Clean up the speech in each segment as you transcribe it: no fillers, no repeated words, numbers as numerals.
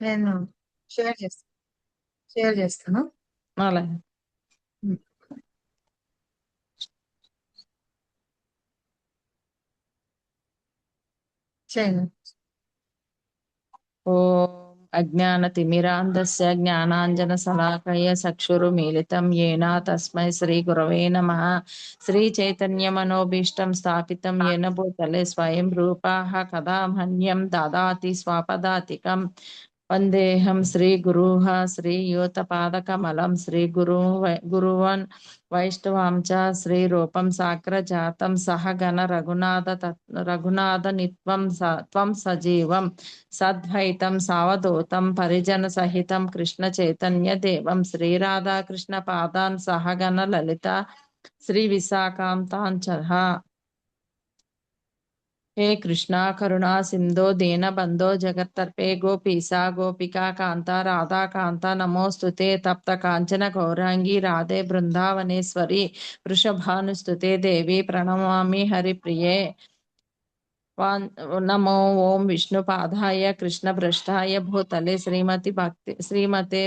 నేను షేర్ చేస్తాను. షేర్ చేస్తాను. అలాగే. ఉమ్. చేయండి. ఓం అజ్ఞానతిమిరాంధస్య జ్ఞానాంజనశలాకయ చక్షురుమీలితం येन తస్మై శ్రీగురవే నమః. శ్రీచైతన్యమనోభీష్టం స్థాపితం येन భూతలే స్వయం రూపః కదా మహ్యం దదాతి స్వపదాతికం. వందేహం శ్రీగురుః శ్రీయూతపాదకమలం గురువన్ వైష్ణవాం చ శ్రీరూపం సాగ్రజాతం సహగణ రఘునాథ త్వం సజీవం సద్వైతం సావధూతం పరిజన సహితం కృష్ణ చైతన్య దేవం శ్రీరాధాకృష్ణ పాదాన్ సహగణ లలిత శ్రీ విశాఖాంతాంచః. हे कृष्णा करुणा सिंधो दीनबंधो जगत्तर्पे गोपीसा गोपिका कांता राधा कांता नमोस्तुते तप्त कांचन गौरांगी राधे बृंदावनेश्वरी वृषभानुस्तुते देवी प्रणमामि हरिप्रिये. नमो ओं विष्णुपादाय कृष्णभ्रष्टाय भूतले श्रीमते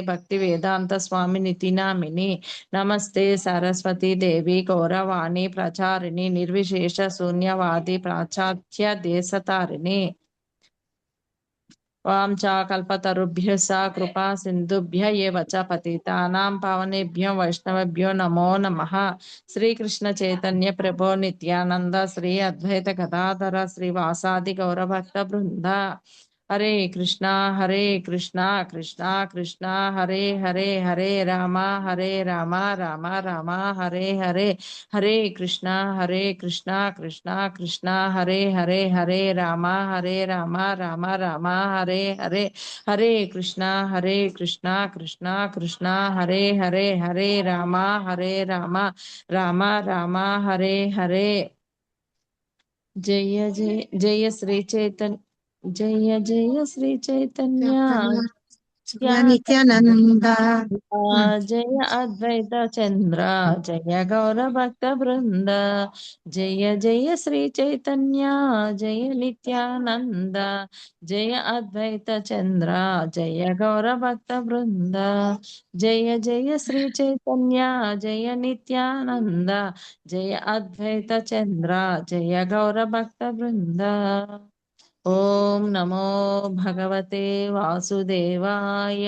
भक्ति वेदांत स्वामिनिति नामिनि. नमस्ते सरस्वती देवी गौरवाणी प्रचारिणी निर्विशेष शून्यवादी पाश्चात्य देशतारिणी. वाञ्छाकल्पतरुभ्यश्च कृपा सिन्धुभ्य एव च पतितानां पावनेभ्यो वैष्णवेभ्यो नमो नमः. श्रीकृष्ण चैतन्य प्रभो नित्यानंद श्री अद्वैत गदाधर श्रीवासादि गौरभक्त वृंद. हरे कृष्णा कृष्णा कृष्णा हरे हरे हरे राम राम राम हरे हरे. हरे कृष्णा कृष्णा कृष्णा हरे हरे हरे राम राम राम हरे हरे. हरे कृष्णा कृष्णा कृष्णा हरे हरे हरे राम राम राम हरे हरे. जय जय जय श्री चैतन्य जय जय श्री चैतन्य నిత్యానంద. जय अद्वैत चंद्र जय गौर भक्त वृंद. जय जय श्री चैतन्य जय नित्यानंद जय अद्वैत चंद्र जय गौर भक्त वृंद. जय जय श्री चैतन्य जय नित्यानंद जय अद्वैत चंद्र जय गौर भक्त वृंद. ओम नमो भगवते वासुदेवाय.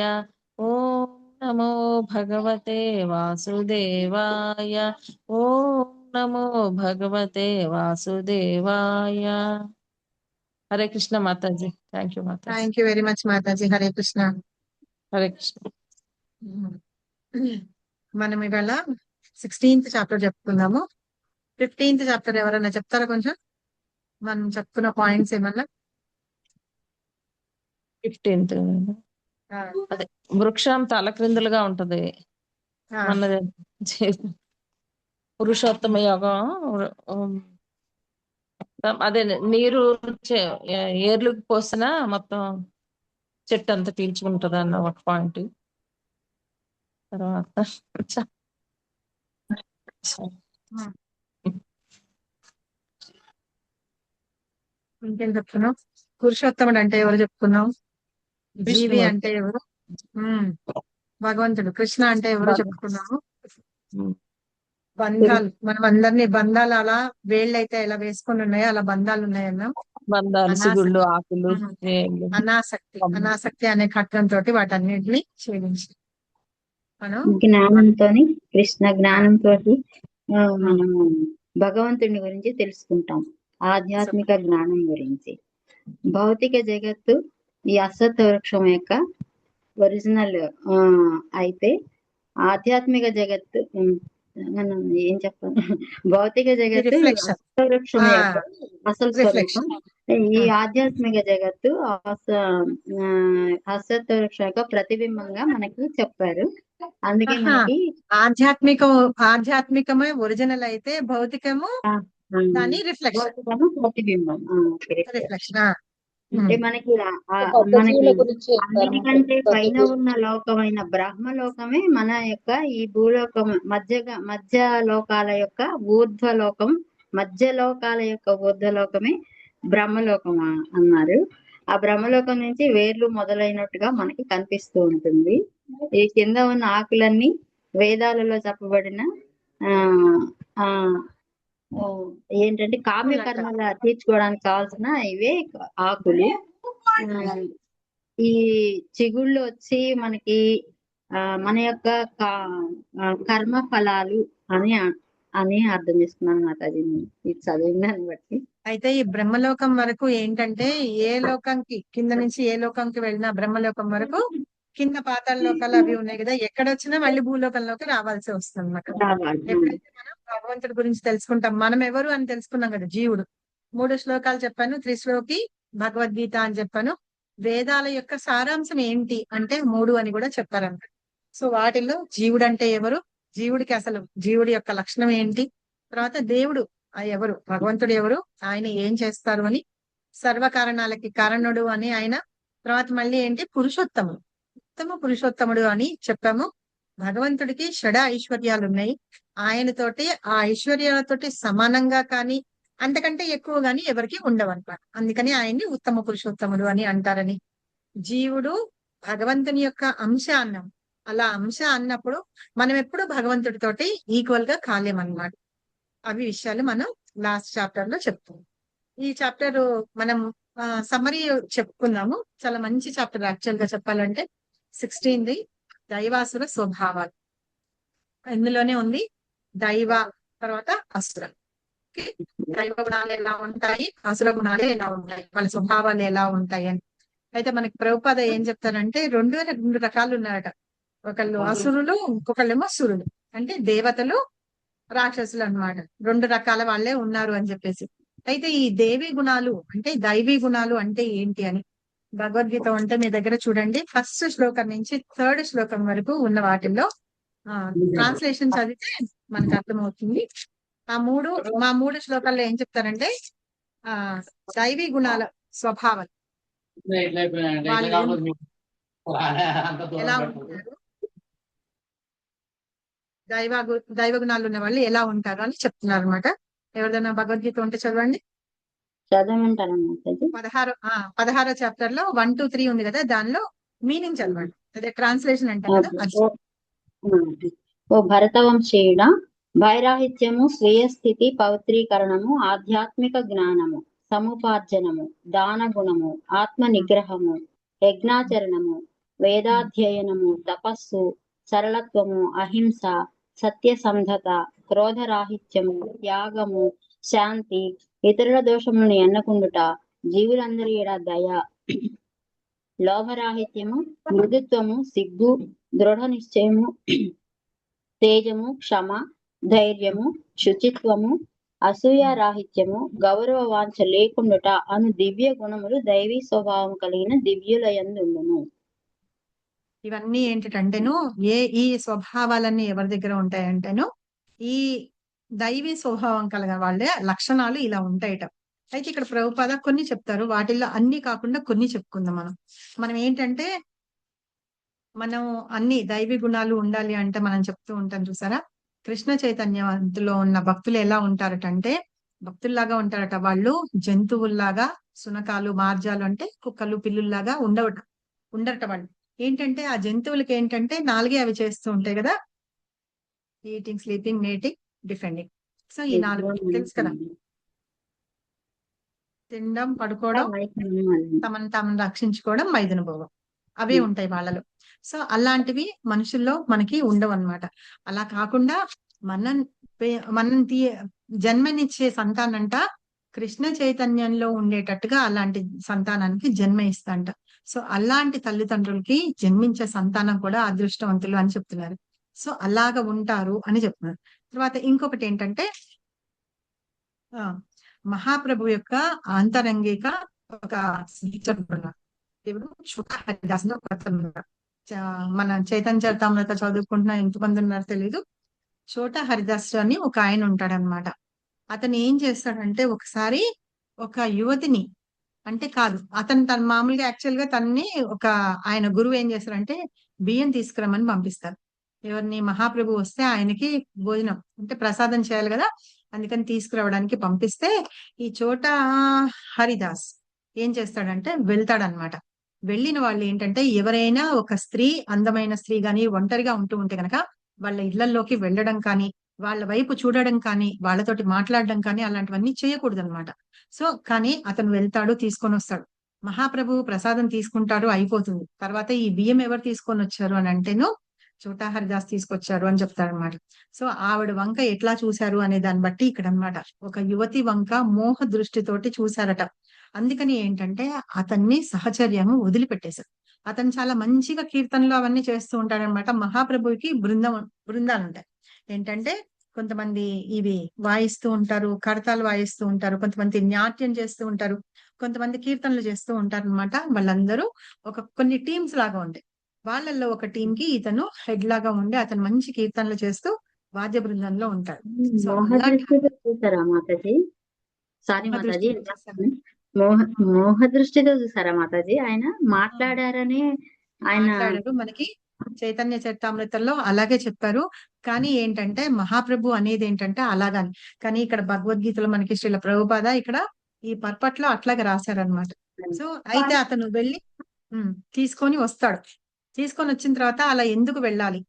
ओम नमो भगवते वासुदेवाय. ओम नमो भगवते वासुदेवाय. हरे कृष्ण माताजी. थैंक यू माताजी. థ్యాంక్ యూ వెరీ మచ్ మాతాజీ. హరే కృష్ణ. हरे कृष्ण. మనం ఇవాళ 16th చాప్టర్ చెప్పుకుందాము. 15th చాప్టర్ ఎవరైనా చెప్తారా కొంచెం? మనం చెప్పుకున్న పాయింట్స్ ఏమన్నా? 15th అదే వృక్షం తలక్రిందులుగా ఉంటది. మన పురుషోత్తమ యోగం అదే నీరు ఏర్లుకి పోసినా మొత్తం చెట్టు అంతా పీల్చుకుంటది అన్న ఒక పాయింట్. తర్వాత ఇంకేం చెప్తున్నావు? పురుషోత్తముడు అంటే ఎవరు చెప్పుకున్నాం? జీవి విష్ణుమూర్తి. అంటే ఎవరు? భగవంతుడు. కృష్ణ అంటే ఎవరు చెప్పుకున్నాము? బంధాలు. మనం అందరినీ బంధాలు అలా వేళ్ళైతే ఎలా వేసుకొని ఉన్నాయో అలా బంధాలు ఉన్నాయన్నాం. బంధాలు, సిగుళ్ళు, ఆకులు, వేళ్ళు. అనాసక్తి అనే ఖడ్గంతో వాటన్నిటిని ఛేదించి మనం జ్ఞానంతో, కృష్ణ జ్ఞానంతో మనము భగవంతుని గురించి తెలుసుకుంటాం. ఆధ్యాత్మిక జ్ఞానం గురించి. భౌతిక జగత్తు ఈ అశ్వత్థ వృక్షం యొక్క ఒరిజినల్ అయితే ఆధ్యాత్మిక జగత్తు ఏం చెప్పాలి, భౌతిక జగత్తు అశ్వత్థ వృక్షం యొక్క అసలు స్వరూపం. ఈ ఆధ్యాత్మిక జగత్తు అశ్వత్థ వృక్షం యొక్క ప్రతిబింబంగా మనకి చెప్పారు. అందుకే మనకి ఆధ్యాత్మికమే ఒరిజినల్ అయితే భౌతికము దాని రిఫ్లెక్షన్, ప్రతిబింబం. రిఫ్లెక్షన్ అంటే మనకి అన్నిటికంటే పైన ఉన్న లోకమైన బ్రహ్మలోకమే మన యొక్క ఈ భూలోకం మధ్య లోకాల యొక్క ఊర్ధ్వలోకం, మధ్య లోకాల యొక్క ఊర్ధ్వలోకమే బ్రహ్మలోకం అన్నారు. ఆ బ్రహ్మలోకం నుంచి వేర్లు మొదలైనట్టుగా మనకి కనిపిస్తూ ఉంటుంది. ఈ కింద ఉన్న ఆకులన్నీ వేదాలలో చెప్పబడిన ఆ ఆ ఆ, ఏంటంటే కామ్య కర్మల తీర్చుకోవడానికి కావాల్సిన ఇవే ఆకులు. ఆ, ఈ చిగుళ్ళు వచ్చి మనకి మన యొక్క కర్మ ఫలాలు అని అని అర్థం చేసుకున్నాను అన్నమాట. అది ఇది చదివిన దాన్ని బట్టి. అయితే ఈ బ్రహ్మలోకం వరకు ఏంటంటే ఏ లోకంకి కింద నుంచి ఏ లోకంకి వెళ్ళినా బ్రహ్మలోకం వరకు కింద పాతాళ లోకాలు అవి ఉన్నాయి కదా, ఎక్కడొచ్చినా మళ్ళీ భూలోకంలోకి రావాల్సి వస్తుంది అన్నమాట. రావాలి. ఎప్పుడైతే మనం భగవంతుడి గురించి తెలుసుకుంటాం, మనం ఎవరు అని తెలుసుకున్నాం కదా, జీవుడు. 3 శ్లోకాలు చెప్పాను, త్రిశ్లోకి భగవద్గీత అని చెప్పాను. వేదాల యొక్క సారాంశం ఏంటి అంటే 3 అని కూడా చెప్పారన్నమాట. సో వాటిల్లో జీవుడు అంటే ఎవరు, జీవుడికి అసలు జీవుడి యొక్క లక్షణం ఏంటి, తర్వాత దేవుడు ఎవరు, భగవంతుడు ఎవరు, ఆయన ఏం చేస్తారు అని, సర్వ కారణాలకి కారణుడు అని ఆయన, తర్వాత మళ్ళీ ఏంటి పురుషోత్తముడు, ఉత్తమ పురుషోత్తముడు అని చెప్పాము. భగవంతుడికి షడ ఐశ్వర్యాలు ఉన్నాయి, ఆయనతోటి ఆ ఐశ్వర్యాలతోటి సమానంగా కానీ అంతకంటే ఎక్కువ గాని ఎవరికి ఉండవు అనమాట. అందుకని ఆయన్ని ఉత్తమ పురుషోత్తముడు అని అంటారని. జీవుడు భగవంతుని యొక్క అంశ అన్నాం, అలా అంశ అన్నప్పుడు మనం ఎప్పుడు భగవంతుడితోటి ఈక్వల్ గా కాలేమన్నమాట. అవి విషయాలు మనం లాస్ట్ చాప్టర్ లో చెప్తాం. ఈ చాప్టర్ మనం సమ్మరీ చెప్పుకుందాము. చాలా మంచి చాప్టర్ యాక్చువల్ గా చెప్పాలంటే 16ది దైవాసుర స్వభావాలు. ఇందులోనే ఉంది దైవ తర్వాత అసుర. దైవ గుణాలు ఎలా ఉంటాయి, అసుర గుణాలు ఎలా ఉంటాయి, వాళ్ళ స్వభావాలు ఎలా ఉంటాయి అని. అయితే మనకి ప్రభుపాద ఏం చెప్తారంటే రెండు రకాలు ఉన్నారట. ఒకళ్ళు అసురులు, ఇంకొకళ్ళేమో సురులు, అంటే దేవతలు రాక్షసులు అన్నమాట. 2 రకాల వాళ్ళే ఉన్నారు అని చెప్పేసి. అయితే ఈ దేవి గుణాలు అంటే దైవీ గుణాలు అంటే ఏంటి అని భగవద్గీత ఉంటే మీ దగ్గర చూడండి, 1st శ్లోకం నుంచి 3rd శ్లోకం వరకు ఉన్న వాటిల్లో ట్రాన్స్లేషన్ చదివితే మనకు అర్థమవుతుంది. మా 3 శ్లోకాల్లో ఏం చెప్తారంటే దైవీ గుణాల స్వభావం ఎలా ఉంటారు, దైవ గుణాలు ఉన్న వాళ్ళు ఎలా ఉంటారు అని చెప్తున్నారు అనమాట. ఎవరిదైనా భగవద్గీత ఉంటే చదవండి. చదవమంటారన్నమాట. 16వ చాప్టర్ లో 1 to 3 ఉంది కదా, దానిలో మీనింగ్ చదవండి. అదే ట్రాన్స్లేషన్ అంటే కదా. ఓ భరతవంశీయుడ, వైరాహిత్యము, స్వీయ స్థితి పవిత్రీకరణము, ఆధ్యాత్మిక జ్ఞానము, సముపార్జనము, దాన గుణము, ఆత్మ నిగ్రహము, యజ్ఞాచరణము, వేదాధ్యయనము, తపస్సు, సరళత్వము, అహింస, సత్యసంధత, క్రోధరాహిత్యము, త్యాగము, శాంతి, ఇతరుల దోషములను ఎన్నకుండుట, జీవులందరి ఎడ దయ, లోభరాహిత్యము, మృదుత్వము, సిగ్గు, దృఢ నిశ్చయము, తేజము, క్షమ, ధైర్యము, శుచిత్వము, అసూయ రాహిత్యము, గౌరవ వాంఛ లేకుండుట అను దివ్య గుణములు దైవీ స్వభావం కలిగిన దివ్యులయందుండును. ఇవన్నీ ఏంటంటేను ఈ స్వభావాలన్నీ ఎవరి దగ్గర ఉంటాయంటేను ఈ దైవీ స్వభావం కలిగిన వాళ్ళే లక్షణాలు ఇలా ఉంటాయట. అయితే ఇక్కడ ప్రభుపాద కొన్ని చెప్తారు, వాటిల్లో అన్ని కాకుండా కొన్ని చెప్పుకుందాం. మనం ఏంటంటే మనం అన్ని దైవీ గుణాలు ఉండాలి అంటే మనం చెప్తూ ఉంటాం చూసారా, కృష్ణ చైతన్యంలో ఉన్న భక్తులు ఎలా ఉంటారటంటే భక్తుల్లాగా ఉంటారట. వాళ్ళు జంతువుల్లాగా, సునకాలు, మార్జాలు అంటే కుక్కలు, పిల్లుల్లాగా ఉండరట. వాళ్ళు ఏంటంటే ఆ జంతువులకి ఏంటంటే 4 అవి చేస్తూ ఉంటాయి కదా, eating, sleeping, mating, defending. So ఈ 4 తెలుసు కదా, తినడం, పడుకోవడం, తమను తాము రక్షించుకోవడం, మైదున భోగం, అవే ఉంటాయి వాళ్ళలో. సో అలాంటివి మనుషుల్లో మనకి ఉండవు అన్నమాట. అలా కాకుండా మనం జన్మనిచ్చే సంతానంట కృష్ణ చైతన్యంలో ఉండేటట్టుగా అలాంటి సంతానానికి జన్మ ఇస్తాంట. సో అలాంటి తల్లిదండ్రులకి జన్మించే సంతానం కూడా అదృష్టవంతులు అని చెప్తున్నారు. సో అలాగ ఉంటారు అని చెప్తున్నారు. తర్వాత ఇంకొకటి ఏంటంటే మహాప్రభు యొక్క ఆంతరంగిక ఒక దేవుడు శుక హరిదాస్ మన చైతన్య చరితామృత చదువుకుంటున్నా ఎంతమంది ఉన్నారో తెలీదు. చోట హరిదాస్ అని ఒక ఆయన ఉంటాడనమాట. అతను ఏం చేస్తాడంటే ఒకసారి ఒక యువతిని, అంటే కాదు, అతను తన మామూలుగా యాక్చువల్ గా తనని ఒక ఆయన గురువు ఏం చేస్తారంటే బియ్యం తీసుకురమ్మని పంపిస్తారు. ఎవరిని, మహాప్రభు వస్తే ఆయనకి భోజనం అంటే ప్రసాదం చేయాలి కదా, అందుకని తీసుకురావడానికి పంపిస్తే ఈ చోట హరిదాస్ ఏం చేస్తాడంటే వెళ్తాడనమాట. వెళ్ళిన వాళ్ళు ఏంటంటే ఎవరైనా ఒక స్త్రీ, అందమైన స్త్రీ గాని ఒంటరిగా ఉంటూ ఉంటే గనక వాళ్ళ ఇళ్లలోకి వెళ్ళడం కానీ, వాళ్ళ వైపు చూడడం కానీ, వాళ్ళతోటి మాట్లాడడం కానీ అలాంటివన్నీ చేయకూడదనమాట. సో కానీ అతను వెళ్తాడు, తీసుకొని వస్తాడు. మహాప్రభువు ప్రసాదం తీసుకుంటాడు, అయిపోతుంది. తర్వాత ఈ బియ్యం ఎవరు తీసుకొని వచ్చారు అని అంటేను చోటా హరిదాస్ తీసుకొచ్చారు అని చెప్తారనమాట. సో ఆవిడ వంక ఎట్లా చూశారు అనే దాన్ని బట్టి ఇక్కడ అన్నమాట. ఒక యువతి వంక మోహ దృష్టితోటి చూశారట. అందుకని ఏంటంటే అతన్ని సహచర్యము వదిలిపెట్టేశారు. అతను చాలా మంచిగా కీర్తనలు అవన్నీ చేస్తూ ఉంటాడనమాట. మహాప్రభువుకి బృందాలు ఉంటాయి. ఏంటంటే కొంతమంది ఇవి వాయిస్తూ ఉంటారు, కడతాలు వాయిస్తూ ఉంటారు, కొంతమంది నాట్యం చేస్తూ ఉంటారు, కొంతమంది కీర్తనలు చేస్తూ ఉంటారు అనమాట. వాళ్ళందరూ కొన్ని టీమ్స్ లాగా ఉంటాయి. వాళ్ళల్లో ఒక టీం కి ఇతను హెడ్ లాగా ఉండి అతను మంచి కీర్తనలు చేస్తూ వాద్య బృందంలో ఉంటాడు. సో మోహ అలాంటి దృష్టితో చూసారా మాతాజీ? సారీ మోహ మాతాజీ, దృష్టితో చేశారు. మోహ మోహ దృష్టితో చూసారా మాతాజీ? ఆయన మాట్లాడారని ఆయన మాట్లాడారు. మనకి చైతన్య చరితామృతంలో అలాగే చెప్పారు. కానీ ఏంటంటే మహాప్రభు అనేది ఏంటంటే అలాగని. కానీ ఇక్కడ భగవద్గీతలో మనకి శ్రీల ప్రభుపాద ఇక్కడ ఈ పర్పట్లో అట్లాగే రాశారనమాట. సో అయితే అతను వెళ్ళి తీసుకొని వస్తాడు. తీసుకొని వచ్చిన తర్వాత అలా ఎందుకు వెళ్ళాలి,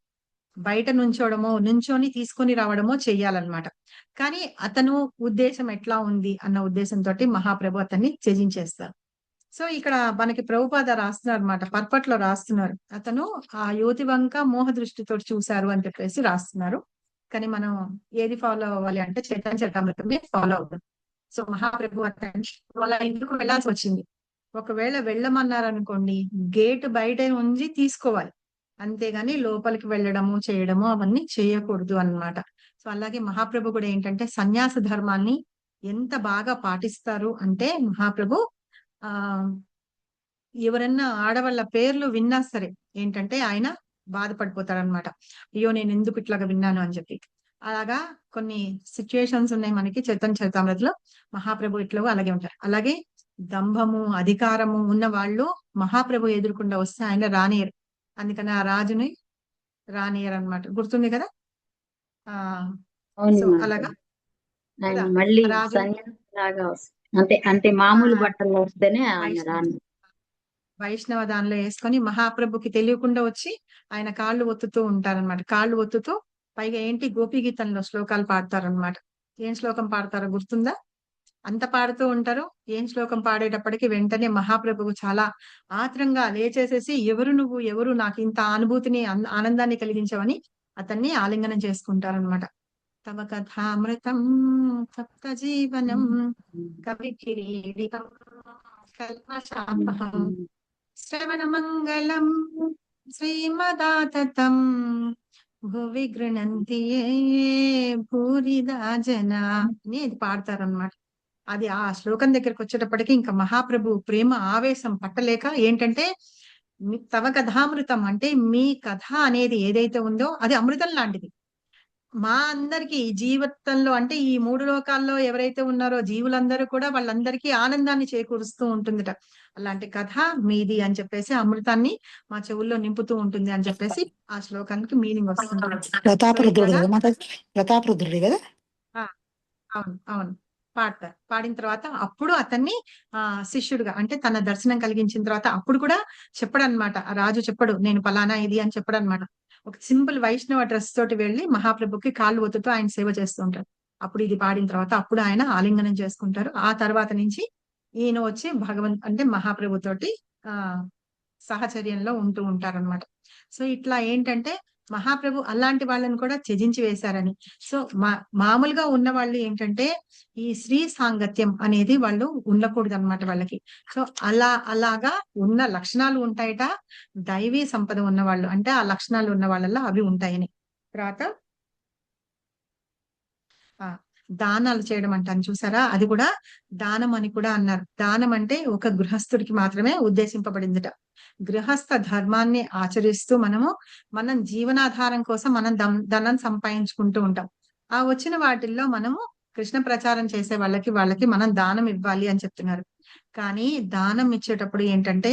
బయట నుంచొని తీసుకొని రావడమో చెయ్యాలన్నమాట. కానీ అతను ఉద్దేశం ఎట్లా ఉంది అన్న ఉద్దేశంతో మహాప్రభు అతన్ని త్యజించేస్తారు. సో ఇక్కడ మనకి ప్రభుపాద రాస్తున్నారు అనమాట, పర్పట్లో రాస్తున్నారు. అతను ఆ యువతి వంక మోహ దృష్టితో చూశారు అని చెప్పేసి రాస్తున్నారు. కానీ మనం ఏది ఫాలో అవ్వాలి అంటే చైతన్య చరితామృతమే ఫాలో అవుతాం. సో మహాప్రభు అతన్ని అలా ఎందుకు వెళ్ళాల్సి వచ్చింది. ఒకవేళ వెళ్ళమన్నారనుకోండి, గేట్ బయట ఉంచి తీసుకోవాలి, అంతేగాని లోపలికి వెళ్ళడము చేయడము అవన్నీ చేయకూడదు అన్నమాట. సో అలాగే మహాప్రభు కూడా ఏంటంటే సన్యాస ధర్మాన్ని ఎంత బాగా పాటిస్తారు అంటే మహాప్రభు ఆ ఎవరన్నా ఆడవాళ్ళ పేర్లు విన్నా సరే ఏంటంటే ఆయన బాధపడిపోతారనమాట. అయ్యో నేను ఎందుకు ఇట్లాగా విన్నాను అని చెప్పి. అలాగా కొన్ని సిచ్యుయేషన్స్ ఉన్నాయి మనకి చైతన్య చరితామృతలో. మహాప్రభు ఇట్లా అలాగే ఉంటారు. అలాగే దంభము, అధికారము ఉన్న వాళ్ళు మహాప్రభు ఎదురుకుండా వస్తే ఆయన రానియరు. అందుకని ఆ రాజుని రానియరు అనమాట. గుర్తుంది కదా. ఆ అవును సో మాతాజీ. అలాగా ఆయన కదా మళ్ళీ రాజు సన్యాసి లాగా అంటే అంటే మామూలు బట్టల్లో వస్తేనే ఆయన వైష్ణవ రాని. వైష్ణవ దానిలో వేసుకొని మహాప్రభుకి తెలియకుండా వచ్చి ఆయన కాళ్ళు ఒత్తుతూ ఉంటారన్నమాట. కాళ్ళు ఒత్తుతూ పైగా ఏంటి గోపీ గీతంలో శ్లోకాలు పాడతారనమాట. ఏం శ్లోకం పాడతారో గుర్తుందా. అంత పాడుతూ ఉంటారు. ఏం శ్లోకం పాడేటప్పటికి వెంటనే మహాప్రభువు చాలా ఆత్రంగా లేచేసేసి ఎవరు నువ్వు, ఎవరు నాకు ఇంత అనుభూతిని ఆనందాన్ని కలిగించవని అతన్ని ఆలింగనం చేసుకుంటారనమాట. తవ కథామృతం సప్త జీవనం కవి కిరీడితం కల్మషాపహం శ్రవణమంగళం శ్రీమదాతతం భువి గృణంతి యే భూరిదా జనా అని ఇది పాడతారనమాట. అది ఆ శ్లోకం దగ్గరికి వచ్చేటప్పటికి ఇంకా మహాప్రభు ప్రేమ ఆవేశం పట్టలేక ఏంటంటే తవ కథామృతం అంటే మీ కథ అనేది ఏదైతే ఉందో అది అమృతం లాంటిది. మా అందరికి జీవితంలో అంటే ఈ 3 లోకాల్లో ఎవరైతే ఉన్నారో జీవులందరూ కూడా వాళ్ళందరికీ ఆనందాన్ని చేకూరుస్తూ ఉంటుందిట. అలాంటి కథ మీది అని చెప్పేసి అమృతాన్ని మా చెవుల్లో నింపుతూ ఉంటుంది అని చెప్పేసి ఆ శ్లోకానికి మీనింగ్ వస్తుంది. ప్రతాపరుద్రుడు ఇట్లాగా కదా మాతాజీ, ప్రతాపరుద్రుడే కదా. ఆ, అవును అవును పాడతారు. పాడిన తర్వాత అప్పుడు అతన్ని శిష్యుడుగా అంటే తన దర్శనం కలిగించిన తర్వాత అప్పుడు కూడా చెప్పడన్నమాట. ఆ రాజు చెప్పడు నేను పలానా ఇది అని చెప్పడన్నమాట. ఒక సింపుల్ వైష్ణవ డ్రెస్ తోటి వెళ్ళి మహాప్రభుకి కాళ్ళు ఒత్తుతూ ఆయన సేవ చేస్తూ ఉంటారు. అప్పుడు ఇది పాడిన తర్వాత అప్పుడు ఆయన ఆలింగనం చేసుకుంటారు. ఆ తర్వాత నుంచి ఈయన వచ్చి అంటే మహాప్రభు తోటి ఆ సహచర్యంలో ఉంటూ ఉంటారన్నమాట. సో ఇట్లా ఏంటంటే మహాప్రభు అలాంటి వాళ్ళని కూడా త్యజించి వేశారని. సో మామూలుగా ఉన్న వాళ్ళు ఏంటంటే ఈ స్త్రీ సాంగత్యం అనేది వాళ్ళు ఉండకూడదు అనమాట వాళ్ళకి. సో అలాగా ఉన్న లక్షణాలు ఉంటాయట. దైవీ సంపద ఉన్న వాళ్ళు అంటే ఆ లక్షణాలు ఉన్న వాళ్ళల్లో అవి ఉంటాయని. తర్వాత దానాలు చేయడం అంటాను చూసారా, అది కూడా దానం అని కూడా అన్నారు. దానం అంటే ఒక గృహస్థుడికి మాత్రమే ఉద్దేశింపబడిందిట. గృహస్థ ధర్మాన్ని ఆచరిస్తూ మనం జీవనాధారం కోసం మనం ధనం సంపాదించుకుంటూ ఉంటాం. ఆ వచ్చిన వాటిల్లో మనము కృష్ణ ప్రచారం చేసే వాళ్ళకి మనం దానం ఇవ్వాలి అని చెప్తున్నారు. కానీ దానం ఇచ్చేటప్పుడు ఏంటంటే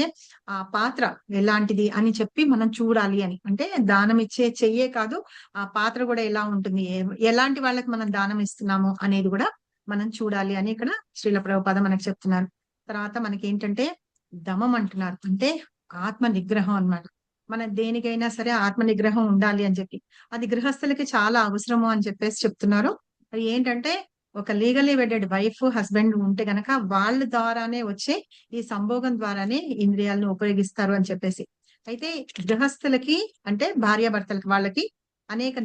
ఆ పాత్ర ఎలాంటిది అని చెప్పి మనం చూడాలి అని. అంటే దానం ఇచ్చే చెయ్యే కాదు, ఆ పాత్ర కూడా ఎలా ఉంటుంది, ఎలాంటి వాళ్ళకి మనం దానం ఇస్తున్నాము అనేది కూడా మనం చూడాలి అని ఇక్కడ శ్రీల ప్రభుపాద మనకు చెప్తున్నారు. తర్వాత మనకి ఏంటంటే దమం అంటున్నారు, అంటే ఆత్మ నిగ్రహం అన్నమాట. మన దేనికైనా సరే ఆత్మ నిగ్రహం ఉండాలి అని చెప్పి, అది గృహస్థులకి చాలా అవసరము అని చెప్పేసి చెప్తున్నారు. అది ఏంటంటే ఒక లీగల్లీ వెడెడ్ వైఫ్ హస్బెండ్ ఉంటే గనక వాళ్ళ ద్వారానే వచ్చే ఈ సంభోగం ద్వారానే ఇంద్రియాలను ఉపయోగిస్తారు అని చెప్పేసి. అయితే గృహస్థులకి అంటే భార్యాభర్తలకి వాళ్ళకి అనేక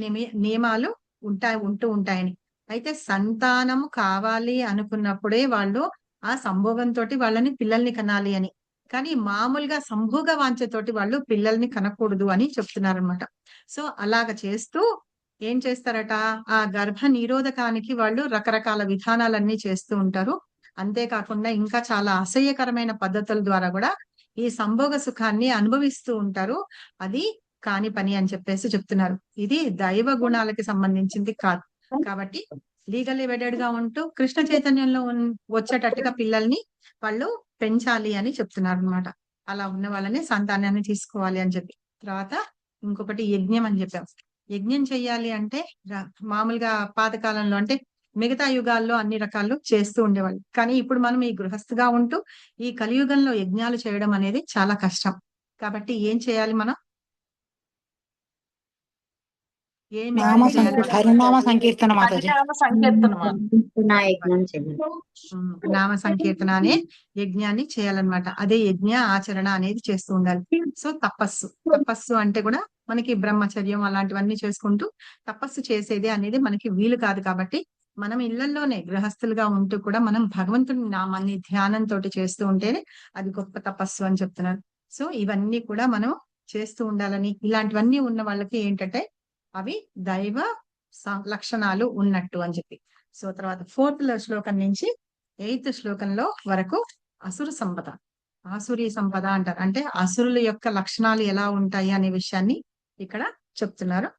నియమాలు ఉంటూ ఉంటాయని. అయితే సంతానం కావాలి అనుకున్నప్పుడే వాళ్ళు ఆ సంభోగంతో వాళ్ళని పిల్లల్ని కనాలి అని. కానీ మామూలుగా సంభోగ వాంఛతోటి వాళ్ళు పిల్లల్ని కనకూడదు అని చెప్తున్నారనమాట. సో అలాగ చేస్తూ ఏం చేస్తారట, ఆ గర్భ నిరోధకానికి వాళ్ళు రకరకాల విధానాలన్నీ చేస్తూ ఉంటారు. అంతేకాకుండా ఇంకా చాలా అసహ్యకరమైన పద్ధతుల ద్వారా కూడా ఈ సంభోగ సుఖాన్ని అనుభవిస్తూ ఉంటారు. అది కాని పని అని చెప్పేసి చెప్తున్నారు. ఇది దైవ గుణాలకి సంబంధించింది కాదు. కాబట్టి లీగల్లీ వెడెడ్ గా ఉంటూ కృష్ణ చైతన్యంలో వచ్చేటట్టుగా పిల్లల్ని వాళ్ళు పెంచాలి అని చెప్తున్నారు అనమాట. అలా ఉన్న వాళ్ళని సంతానాన్ని తీసుకోవాలి అని చెప్పి. తర్వాత ఇంకొకటి యజ్ఞం అని చెప్పాం. యజ్ఞం చెయ్యాలి అంటే మామూలుగా పాతకాలంలో అంటే మిగతా యుగాల్లో అన్ని రకాలు చేస్తూ ఉండేవాళ్ళు. కానీ ఇప్పుడు మనం ఈ గృహస్థగా ఉంటూ ఈ కలియుగంలో యజ్ఞాలు చేయడం అనేది చాలా కష్టం. కాబట్టి ఏం చేయాలి మనం? ఏం యజ్ఞం చేయాలి? హరినామ సంకీర్తన మాతాజీ. హరినామ సంకీర్తన నా యజ్ఞం చేయాలి. నామ సంకీర్తన అనే యజ్ఞాన్ని చేయాలన్నమాట. అదే యజ్ఞ ఆచరణ అనేది చేస్తూ ఉండాలి. సో తపస్సు అంటే కూడా మనకి బ్రహ్మచర్యం అలాంటివన్నీ చేసుకుంటూ తపస్సు చేసేది అనేది మనకి వీలు కాదు. కాబట్టి మనం ఇళ్లలోనే గృహస్థులుగా ఉంటూ కూడా మనం భగవంతుని నామాన్ని ధ్యానంతో చేస్తూ ఉంటేనే అది గొప్ప తపస్సు అని చెప్తున్నారు. సో ఇవన్నీ కూడా మనం చేస్తూ ఉండాలని, ఇలాంటివన్నీ ఉన్న వాళ్ళకి ఏంటంటే అవి దైవ లక్షణాలు ఉన్నట్టు అని చెప్పి. సో తర్వాత 4th శ్లోకం నుంచి 8th శ్లోకంలో వరకు అసుర సంపద, ఆసురీ సంపద అంటారు. అంటే అసురుల యొక్క లక్షణాలు ఎలా ఉంటాయి అనే విషయాన్ని ఇక్కడ చెప్తున్నారు.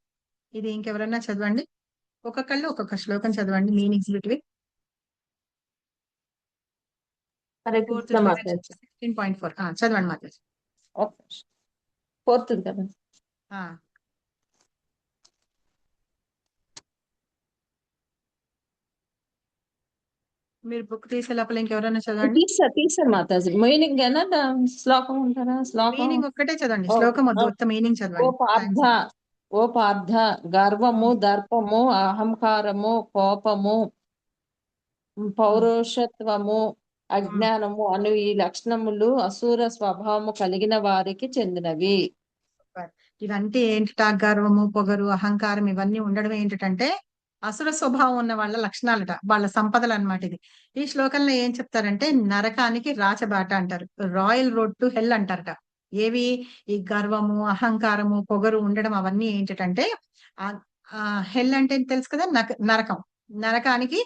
ఇది ఇంకెవరన్నా చదవండి, ఒక్కొక్కళ్ళు ఒక్కొక్క శ్లోకం చదవండి, meanings between. Hare 4th Krishna శ్లోకం మాతాజీ. 16.4 చదవండి మాతాజీ. ఫోర్త్ కదా. ఆ, మీరు బుక్ తీసే లోపల ఇంకెవరైనా చదవండి. తీసారు మాతాజీ. మీనింగ్ ఏనా శ్లోకం ఉంటారా? శ్లోకం మీనింగ్ ఒక్కటే చదవండి, ఓ, శ్లోకం వద్దు, ఓ, మొత్తం మీనింగ్ ఓ చదవండి. పార్థ ఓ పార్థ, గర్వము, దర్పము, అహంకారము, కోపము, పౌరుషత్వము, అజ్ఞానము అను ఈ లక్షణములు అసూర స్వభావము కలిగిన వారికి చెందినవి. ఇవంటే ఏంటట, గర్వము, పొగరు, అహంకారం ఇవన్నీ ఉండడం ఏంటంటే అసుర స్వభావం ఉన్న వాళ్ళ లక్షణాలట, వాళ్ళ సంపదలు అన్నమాట. ఇది ఈ శ్లోకంలో ఏం చెప్తారంటే నరకానికి రాచబాట అంటారు, రాయల్ రోడ్ టు హెల్ అంటారట. ఏవి? ఈ గర్వము, అహంకారము, పొగరు ఉండడం అవన్నీ ఏంటంటే ఆ హెల్ అంటే తెలుసు కదా, నరకం, నరకానికి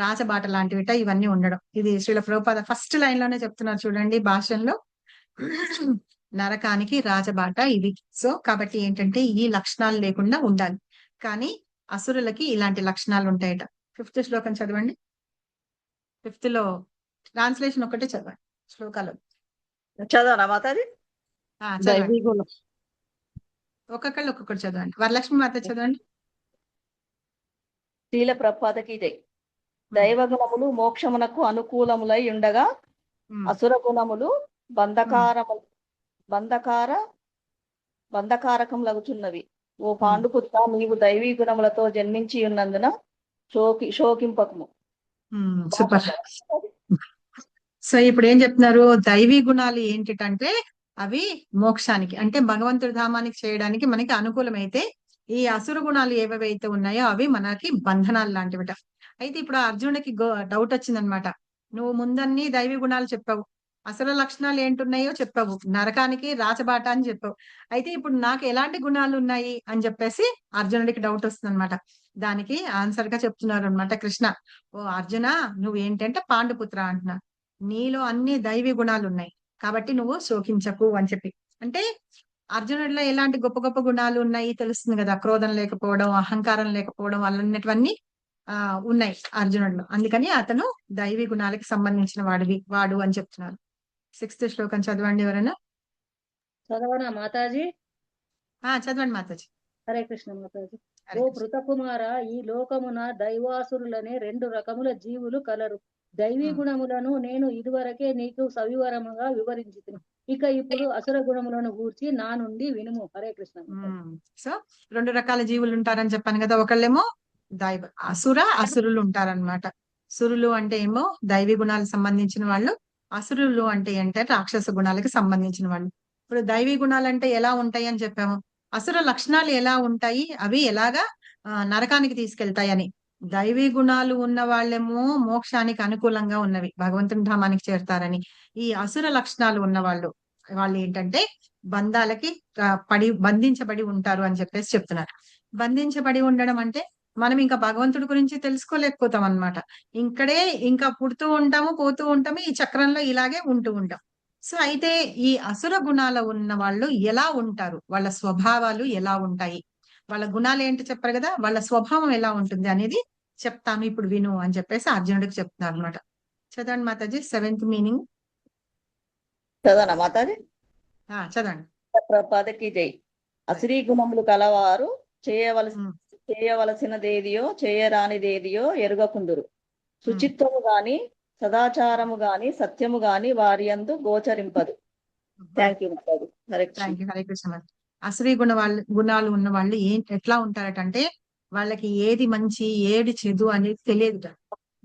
రాచబాట లాంటివిట ఇవన్నీ ఉండడం. ఇది శ్రీల ప్రభుపాద ఫస్ట్ లైన్ లోనే చెప్తున్నారు చూడండి భాషల్లో, నరకానికి రాజబాట ఇది. సో కాబట్టి ఏంటంటే ఈ లక్షణాలు లేకుండా ఉండాలి. కానీ అసురులకి ఇలాంటి లక్షణాలు ఉంటాయట. 5th శ్లోకం చదవండి. 5th లో ట్రాన్స్లేషన్ ఒకటే చదవండి శ్లోకాలు. చదవనా మాతాజీ? చదవండి, దైవీ గుణం. ఒక్కొక్కళ్ళు ఒక్కొక్కటి చదవండి. వరలక్ష్మి మాత చదవండి. శీల ప్రపాదకి జై. దైవ గుణములు మోక్షమునకు అనుకూలములై ఉండగా అసుర గుణములు బంధకారకములగుచున్నవి. ఓ పాండుపుత్ర, నీవు దైవీ గుణములతో జన్మించి ఉన్నందున శోకింపకము. సూపర్. సో ఇప్పుడు ఏం చెప్తున్నారు, దైవీ గుణాలు ఏంటంటే అవి మోక్షానికి అంటే భగవంతుడి ధామానికి చేయడానికి మనకి అనుకూలమైతే, ఈ అసుర గుణాలు ఏవైతే ఉన్నాయో అవి మనకి బంధనాలు లాంటివిట. అయితే ఇప్పుడు అర్జునుడికి డౌట్ వచ్చిందనమాట. నువ్వు ముందన్ని దైవీ గుణాలు చెప్పావు, అసుర లక్షణాలు ఏంటున్నాయో చెప్పావు, నరకానికి రాచబాట అని చెప్పావు, అయితే ఇప్పుడు నాకు ఎలాంటి గుణాలు ఉన్నాయి అని చెప్పేసి అర్జునుడికి డౌట్ వస్తుంది అనమాట. దానికి ఆన్సర్ గా చెప్తున్నారు అనమాట కృష్ణ. ఓ అర్జున, నువ్వు ఏంటంటే పాండుపుత్ర అంటున్నా, నీలో అన్ని దైవీ గుణాలు ఉన్నాయి కాబట్టి నువ్వు శోకించకు అని చెప్పి. అంటే అర్జునుడిలో ఎలాంటి గొప్ప గొప్ప గుణాలు ఉన్నాయి తెలుస్తుంది కదా, క్రోధం లేకపోవడం, అహంకారం లేకపోవడం, అలాంటివన్నీ ఉన్నాయి అర్జునుడిలో. అందుకని అతను దైవీ గుణాలకి సంబంధించిన వాడు అని చెప్తున్నారు. 6th శ్లోకం చదవండి ఎవరైనా. చదవనా మాతాజీ? చదవండి మాతాజీ. హరే కృష్ణ మాతాజీ. హరే ఓ కృష్ణ. పృతకుమార, ఈ లోకమున దైవాసురులనే 2 రకముల జీవులు కలరు. దైవీ ఉమ్, గుణములను నేను ఇదివరకే నీకు సవివరముగా వివరించుతును. ఇక ఇప్పుడు అసుర గుణములను గూర్చి నా నుండి వినుము. హరే కృష్ణ మాతాజీ. సో 2 రకాల జీవులు ఉంటారని చెప్పాను కదా. ఒకళ్ళేమో దైవ అసురులు ఉంటారన్నమాట. సురులు అంటే ఏమో దైవీ గుణాలకు సంబంధించిన వాళ్ళు, అసురులు అంటే ఏంటంటే రాక్షస గుణాలకు సంబంధించిన వాళ్ళు. ఇప్పుడు దైవీ గుణాలు అంటే ఎలా ఉంటాయి అని చెప్పాము. అసుర లక్షణాలు ఎలా ఉంటాయి, అవి ఎలాగా నరకానికి తీసుకెళ్తాయి అని. దైవీ గుణాలు ఉన్న వాళ్ళేమో మోక్షానికి అనుకూలంగా ఉన్నవి, భగవంతుని ధామానికి చేరుతారని. ఈ అసుర లక్షణాలు ఉన్న వాళ్ళు ఏంటంటే బంధాలకి బంధించబడి ఉంటారు అని చెప్పేసి చెప్తున్నారు. బంధించబడి ఉండడం అంటే మనం ఇంకా భగవంతుడి గురించి తెలుసుకోలేకపోతాం అన్నమాట. ఇంకా పుడుతూ ఉంటాము, పోతూ ఉంటాము, ఈ చక్రంలో ఇలాగే ఉంటూ ఉంటాం. సో అయితే ఈ అసుర గుణాల ఉన్న వాళ్ళు ఎలా ఉంటారు, వాళ్ళ స్వభావాలు ఎలా ఉంటాయి, వాళ్ళ గుణాలు ఏంటి చెప్పారు కదా, వాళ్ళ స్వభావం ఎలా ఉంటుంది అనేది చెప్తాను ఇప్పుడు విను అని చెప్పేసి అర్జునుడికి చెప్తున్నారు అనమాట. చదవండి మాతాజీ 7th మీనింగ్. చదవనా మాతాజీ? చదవండి. ప్రభుపాదకి జై. అసిరీ గుణములు కలవారు ఉమ్, చేయవలసినదేదియో చేయరానిదేదియో ఎరుగకుందురు. శుచిత్వము గాని సదాచారము గాని సత్యము గాని వారి యందు గోచరింపదు. థ్యాంక్ యూ మాతాజీ. హరే కృష్ణ. Thank you. హరే కృష్ణ. అసలు గుణాలు ఉన్న వాళ్ళు ఎట్లా ఉంటారటంటే వాళ్ళకి ఏది మంచి ఏది చెడు అనేది తెలియదు.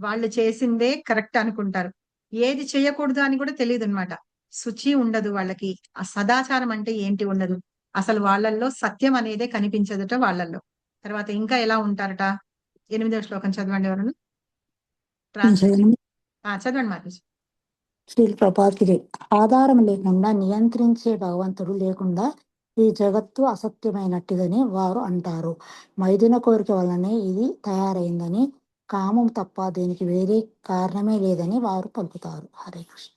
వాళ్ళు చేసిందే కరెక్ట్ అనుకుంటారు, ఏది చేయకూడదు అని కూడా తెలియదు అనమాట. శుచి ఉండదు వాళ్ళకి, ఆ సదాచారం అంటే ఏంటి ఉండదు, అసలు వాళ్ళల్లో సత్యం అనేదే కనిపించదుట వాళ్ళల్లో. తర్వాత ఇంకా ఎలా ఉంటారట, 8వ శ్లోకం చదవండి ఎవరు. చదవండి మాతాజీ. శ్రీ ప్రభాకి ఆధారం లేకుండా నియంత్రించే భగవంతుడు లేకుండా ఈ జగత్తు అసత్యమైనట్టుదని వారు అంటారు. మైదున కోరిక వల్లనే ఇది తయారైందని, కామం తప్ప దీనికి వేరే కారణమే లేదని వారు పలుకుతారు. హరే కృష్ణ.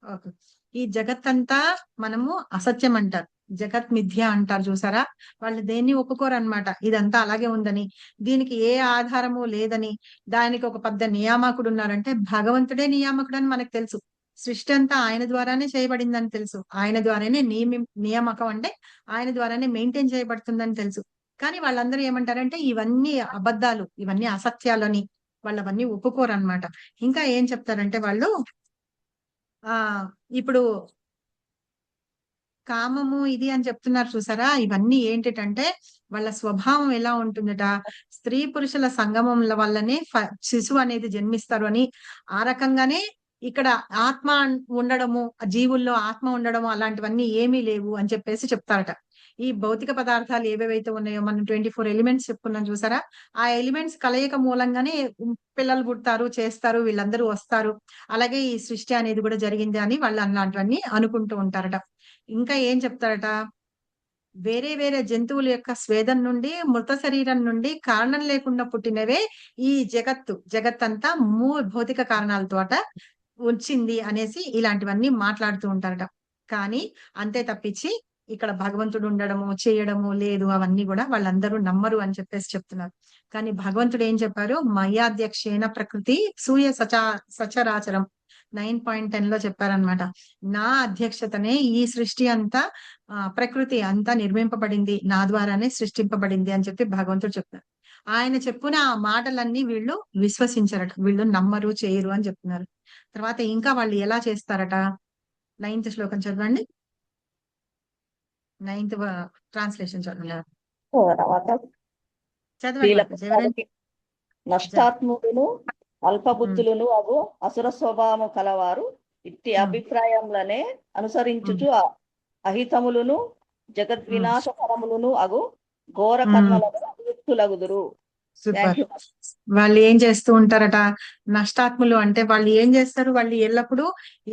ఓకే. ఈ జగత్తంతా మనము అసత్యం అంటారు, జగత్ మిథ్య అంటారు చూసారా. వాళ్ళు దేన్ని ఒప్పుకోరు అనమాట, ఇదంతా అలాగే ఉందని, దీనికి ఏ ఆధారము లేదని. దానికి ఒక పెద్ద నియామకుడు ఉన్నారంటే భగవంతుడే నియామకుడు అని మనకు తెలుసు. సృష్టి అంతా ఆయన ద్వారానే చేయబడిందని తెలుసు, ఆయన ద్వారానే నియామకం అంటే ఆయన ద్వారానే మెయింటైన్ చేయబడుతుందని తెలుసు. కానీ వాళ్ళందరూ ఏమంటారంటే ఇవన్నీ అబద్ధాలు, ఇవన్నీ అసత్యాలని వాళ్ళు అవన్నీ ఒప్పుకోరు అనమాట. ఇంకా ఏం చెప్తారంటే వాళ్ళు ఇప్పుడు కామము ఇది అని చెప్తున్నారు చూసారా, ఇవన్నీ ఏంటంటే వాళ్ళ స్వభావం ఎలా ఉంటుందట, స్త్రీ పురుషుల సంగమం వల్లనే శిశువు అనేది జన్మిస్తారు అని. ఆ రకంగానే ఇక్కడ ఆత్మ ఉండడము, జీవుల్లో ఆత్మ ఉండడము అలాంటివన్నీ ఏమీ లేవు అని చెప్పేసి చెప్తారట. ఈ భౌతిక పదార్థాలు ఏవేవైతే ఉన్నాయో మనం 24 ఎలిమెంట్స్ చెప్పుకున్నాం చూసారా, ఆ ఎలిమెంట్స్ కలయిక మూలంగానే పిల్లలు పుడతారు, చేస్తారు, వీళ్ళందరూ వస్తారు. అలాగే ఈ సృష్టి అనేది కూడా జరిగింది అని వాళ్ళు అలాంటివన్నీ అనుకుంటూ ఉంటారట. ఇంకా ఏం చెప్తారట, వేరే వేరే జంతువుల యొక్క స్వేదం నుండి, మృత శరీరం నుండి కారణం లేకుండా పుట్టినవే ఈ జగత్తంతా భౌతిక కారణాలతో వచ్చింది అనేసి ఇలాంటివన్నీ మాట్లాడుతూ ఉంటారట. కానీ అంతే తప్పించి ఇక్కడ భగవంతుడు ఉండడము చేయడము లేదు, అవన్నీ కూడా వాళ్ళందరూ నమ్మరు అని చెప్పేసి చెప్తున్నారు. కానీ భగవంతుడు ఏం చెప్పారు, మయాధ్యక్షేణ ప్రకృతి సూయ సచరాచరం 9.10 చెప్పారనమాట. నా అధ్యక్షతనే ఈ సృష్టి అంతా ప్రకృతి అంతా నిర్మింపబడింది, నా ద్వారానే సృష్టింపబడింది అని చెప్పి భగవంతుడు చెప్తారు. ఆయన చెప్పిన ఆ మాటలన్నీ వీళ్ళు విశ్వసించారట, వీళ్ళు నమ్మరు చేయరు అని చెప్తున్నారు. తర్వాత ఇంకా వాళ్ళు ఎలా చేస్తారట, 9th శ్లోకం చదవండి. 9th ట్రాన్స్లేషన్ చదవండి. చదవండి. నష్టాత్ములను అల్పబుద్ధులను అగు అసుర స్వభావము కలవారు ఇట్టి అభిప్రాయములనే అనుసరించుచు అహితములను జగద్వినాశకరములను అగు ఘోర కర్మలను యుక్తులగుదురు. సూపర్. వాళ్ళు ఏం చేస్తూ ఉంటారట, నష్టాత్ములు అంటే వాళ్ళు ఏం చేస్తారు, వాళ్ళు ఎల్లప్పుడూ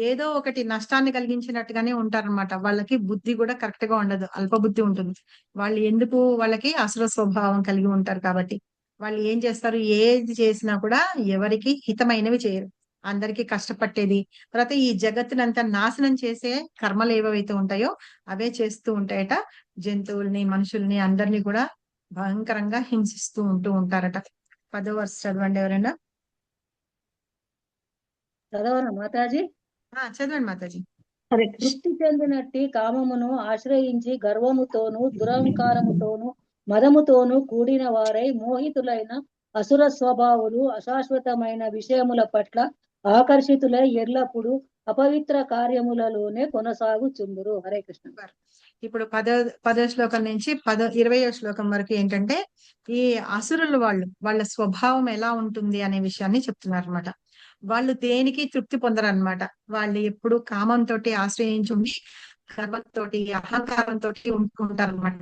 ఏదో ఒకటి నష్టాన్ని కలిగించినట్టుగానే ఉంటారన్నమాట. వాళ్ళకి బుద్ధి కూడా కరెక్ట్ గా ఉండదు, అల్ప బుద్ధి ఉంటుంది. వాళ్ళు ఎందుకు, వాళ్ళకి అసుర స్వభావం కలిగి ఉంటారు కాబట్టి వాళ్ళు ఏం చేస్తారు, ఏది చేసినా కూడా ఎవరికి హితమైనవి చేయరు, అందరికీ కష్టపట్టేది. తర్వాత ఈ జగత్తునంతా నాశనం చేసే కర్మలు ఏవైతే ఉంటాయో అవే చేస్తూ ఉంటాయట. జంతువుల్ని, మనుషుల్ని అందరినీ కూడా భయంకరంగా హింసిస్తూ ఉంటారట. 10వ verse చదవండి ఎవరైనా. చదవనా మాతాజీ? చదవండి మాతాజీ. తృప్తి చెందినట్టి కామమును ఆశ్రయించి గర్వముతోను దురహంకారముతోను మదముతోను కూడిన వారై మోహితులైన అసుర స్వభావులు అశాశ్వతమైన విషయముల పట్ల ఆకర్షితులై ఎల్లప్పుడు అపవిత్ర కార్యములలోనే కొనసాగుచుందురు. హరే కృష్ణ. ఇప్పుడు పదో శ్లోకం నుంచి 20వ శ్లోకం వరకు ఏంటంటే ఈ అసురులు వాళ్ళ స్వభావం ఎలా ఉంటుంది అనే విషయాన్ని చెప్తున్నారు అనమాట. వాళ్ళు దేనికి తృప్తి పొందరు అనమాట. వాళ్ళు ఎప్పుడు కామంతో ఆశ్రయించుండి గర్వంతో అహంకారంతో ఉంటారు అనమాట.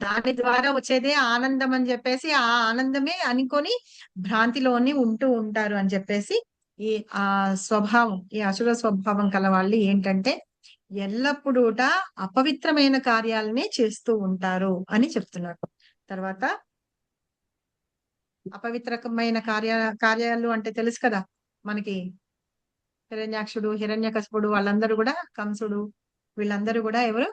దాని ద్వారా వచ్చేదే ఆనందం అని చెప్పేసి ఆ ఆనందమే అనుకొని భ్రాంతిలోని ఉంటూ ఉంటారు అని చెప్పేసి ఈ స్వభావం, ఈ అసుర స్వభావం కల వాళ్ళు ఏంటంటే ఎల్లప్పుడూట అపవిత్రమైన కార్యాలనే చేస్తూ ఉంటారు అని చెప్తున్నారు. తర్వాత అపవిత్రమైన కార్యాలు అంటే తెలుసు కదా మనకి. హిరణ్యాక్షుడు, హిరణ్యకశిపుడు వాళ్ళందరూ కూడా, కంసుడు, వీళ్ళందరూ కూడా ఎవరు?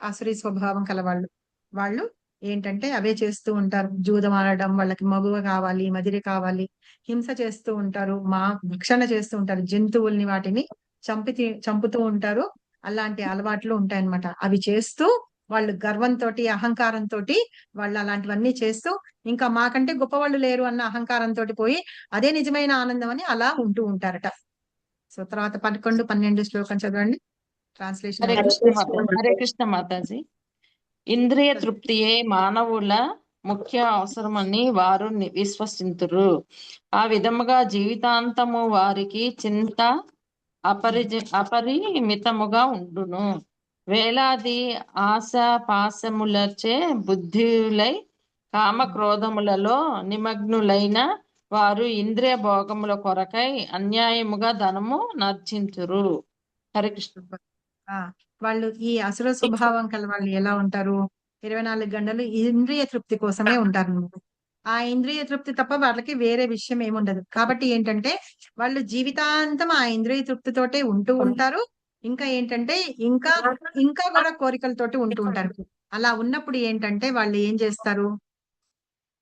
ఆసురీ స్వభావం కలవాళ్ళు. వాళ్ళు ఏంటంటే అవే చేస్తూ ఉంటారు. జూదం ఆడడం, వాళ్ళకి మగువ కావాలి, మదిరి కావాలి, హింస చేస్తూ ఉంటారు, భక్షణ చేస్తూ ఉంటారు, జంతువుల్ని వాటిని చంపుతూ ఉంటారు. అలాంటి అలవాట్లు ఉంటాయన్నమాట. అవి చేస్తూ వాళ్ళు గర్వంతో అహంకారంతో వాళ్ళు అలాంటివన్నీ చేస్తూ ఇంకా మాకంటే గొప్పవాళ్ళు లేరు అన్న అహంకారంతో పోయి అదే నిజమైన ఆనందం అని అలా ఉంటూ ఉంటారట. సో తర్వాత 11, 12 శ్లోకం చదవండి. ట్రాన్స్లేషన్. హరే కృష్ణ మాతాజీ. ఇంద్రియ తృప్తియే మానవుల ముఖ్య అవసరమని వారు విశ్వసింతురు. ఆ విధముగా జీవితాంతము వారికి చింత అపరిమితముగా ఉండును. వేలాది ఆశ పాశములచే బుద్ధులై కామక్రోధములలో నిమగ్నులైన వారు ఇంద్రియ భోగముల కొరకై అన్యాయముగా ధనము నర్చించురు. హరే కృష్ణ. వాళ్ళు ఈ అసుర స్వభావం కల వాళ్ళు ఎలా ఉంటారు? 24 గంటలు ఇంద్రియ తృప్తి కోసమే ఉంటారు. ఆ ఇంద్రియ తృప్తి తప్ప వాళ్ళకి వేరే విషయం ఏముండదు. కాబట్టి ఏంటంటే వాళ్ళు జీవితాంతం ఆ ఇంద్రియ తృప్తితోటే ఉంటూ ఉంటారు. ఇంకా ఏంటంటే ఇంకా ఇంకా కూడా కోరికలతోటి ఉంటూ ఉంటారు. అలా ఉన్నప్పుడు ఏంటంటే వాళ్ళు ఏం చేస్తారు?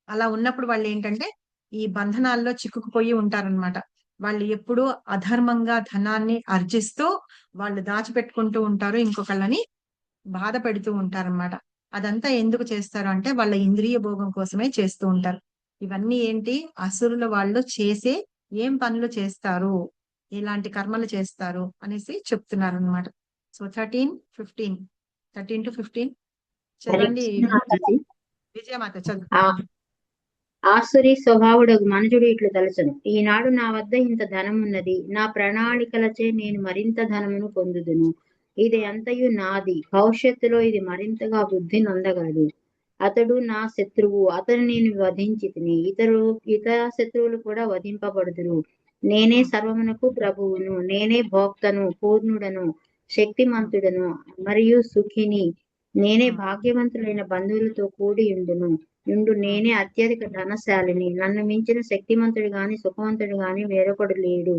అలా ఉన్నప్పుడు వాళ్ళు ఏంటంటే ఈ బంధనాల్లో చిక్కుకుపోయి ఉంటారన్నమాట. వాళ్ళు ఎప్పుడూ అధర్మంగా ధనాన్ని ఆర్జిస్తూ వాళ్ళు దాచిపెట్టుకుంటూ ఉంటారు, ఇంకొకళ్ళని బాధ పెడుతూ ఉంటారన్నమాట. అదంతా ఎందుకు చేస్తారు అంటే వాళ్ళ ఇంద్రియ భోగం కోసమే చేస్తూ ఉంటారు. ఇవన్నీ ఏంటి? అసురుల వాళ్ళు చేసే ఏం పనులు చేస్తారు, ఎలాంటి కర్మలు చేస్తారు అనేసి చెప్తున్నారు అనమాట. సో 13 to 15 చదవండి. విజయమాత చదువు. ఆసురి స్వభావుడగు మనుజుడు ఇట్లు తలచను, ఈనాడు నా వద్ద ఇంత ధనమున్నది, నా ప్రణాళికలచే నేను మరింత ధనమును పొందుదును, ఇది అంతయు నాది, భవిష్యత్తులో ఇది మరింతగా వృద్ధి నొందగలదు. అతడు నా శత్రువు, అతను నేను వధించితిని, ఇతర శత్రువులు కూడా వధింపబడుదురు. నేనే సర్వమునకు ప్రభువును, నేనే భోక్తను, పూర్ణుడను, శక్తిమంతుడను మరియు సుఖిని, నేనే భాగ్యవంతులైన బంధువులతో కూడి ఉండు, నేనే అత్యధిక ధనశాలిని, నన్ను మించిన శక్తిమంతుడు గాని సుఖవంతుడు గాని వేరొకడు లేడు.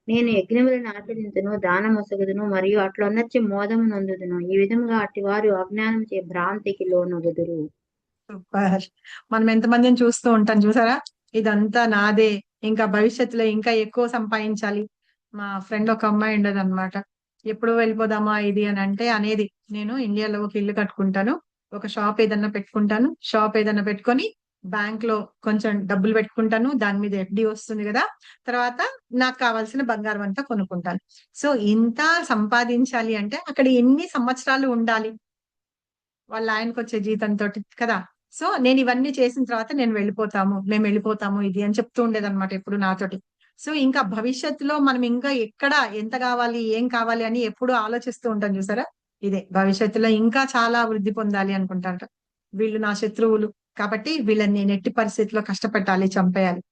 నేను యజ్ఞములను ఆచరించును, దానమొసగుదును మరియు అట్లొన్నచ్చి మోదము నందుదును. ఈ విధముగా అట్టివారు అజ్ఞానం చే భ్రాంతికి లోనగుదురు. సూపర్. మనం ఎంతమందిని చూస్తూ ఉంటాం చూసారా? ఇదంతా నాదే, ఇంకా భవిష్యత్తులో ఇంకా ఎక్కువ సంపాదించాలి. మా ఫ్రెండ్ ఒక అమ్మాయి ఉండదు అనమాట. ఎప్పుడు వెళ్ళిపోదామా ఇది అని అంటే అనేది, నేను ఇండియాలో ఒక ఇల్లు కట్టుకుంటాను, ఒక షాప్ ఏదన్నా పెట్టుకుంటాను, షాప్ ఏదన్నా పెట్టుకొని బ్యాంక్ లో కొంచెం డబ్బులు పెట్టుకుంటాను, దాని మీద FD వస్తుంది కదా, తర్వాత నాకు కావాల్సిన బంగారం అంతా కొనుక్కుంటాను. సో ఇంత సంపాదించాలి అంటే అక్కడ ఎన్ని సంవత్సరాలు ఉండాలి వాళ్ళ ఆయనకు వచ్చే జీతంతో కదా. సో నేను ఇవన్నీ చేసిన తర్వాత మేము వెళ్ళిపోతాము ఇది అని చెప్తూ ఉండేదన్నమాట ఎప్పుడు నాతోటి. సో ఇంకా భవిష్యత్తులో మనం ఇంకా ఎక్కడ ఎంత కావాలి, ఏం కావాలి అని ఎప్పుడు ఆలోచిస్తూ ఉంటాం చూసారా? ఇదే భవిష్యత్తులో ఇంకా చాలా వృద్ధి పొందాలి అనుకుంటారట. వీళ్ళు నా శత్రువులు కాబట్టి వీళ్ళని నేను ఎట్టి పరిస్థితిలో కష్టపెట్టాలి, చంపేయాలి.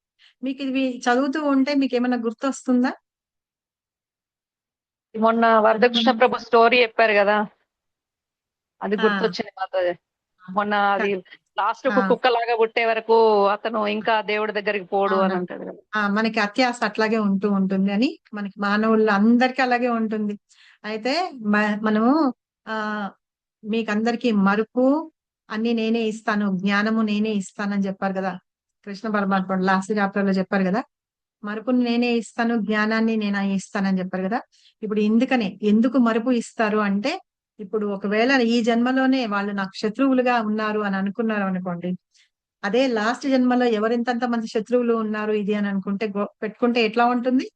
మీకు ఇది చదువుతూ ఉంటే మీకు ఏమైనా గుర్తొస్తుందా? మొన్న వరదకృష్ణ ప్రభు స్టోరీ చెప్పారు కదా, అది గుర్తొచ్చింది మాతాజీ. మొన్న అది లాస్ట్ కుక్కలాగా పుట్టే వరకు అతను ఇంకా దేవుడి దగ్గరికి పోడు అని అంటాడు కదా. మనకి అత్యాశ అట్లాగే ఉంటూ ఉంటుంది అని, మనకి మానవులు అందరికీ అలాగే ఉంటుంది. అయితే మనము మీకందరికి మరుపు అన్ని నేనే ఇస్తాను, జ్ఞానము నేనే ఇస్తానని చెప్పారు కదా కృష్ణ పరమాత్మ లాస్ట్ చాప్టర్ లో చెప్పారు కదా. మరుపుని నేనే ఇస్తాను, జ్ఞానాన్ని నేను ఇస్తానని చెప్పారు కదా. ఇప్పుడు ఎందుకు మరుపు ఇస్తారు అంటే, ఇప్పుడు ఒకవేళ ఈ జన్మలోనే వాళ్ళు నాకు శత్రువులుగా ఉన్నారు అని అనుకున్నారు అనుకోండి, అదే లాస్ట్ జన్మలో ఎవరింతంత మంది శత్రువులు ఉన్నారు ఇది అని అనుకుంటే పెట్టుకుంటే ఎట్లా ఉంటుంది?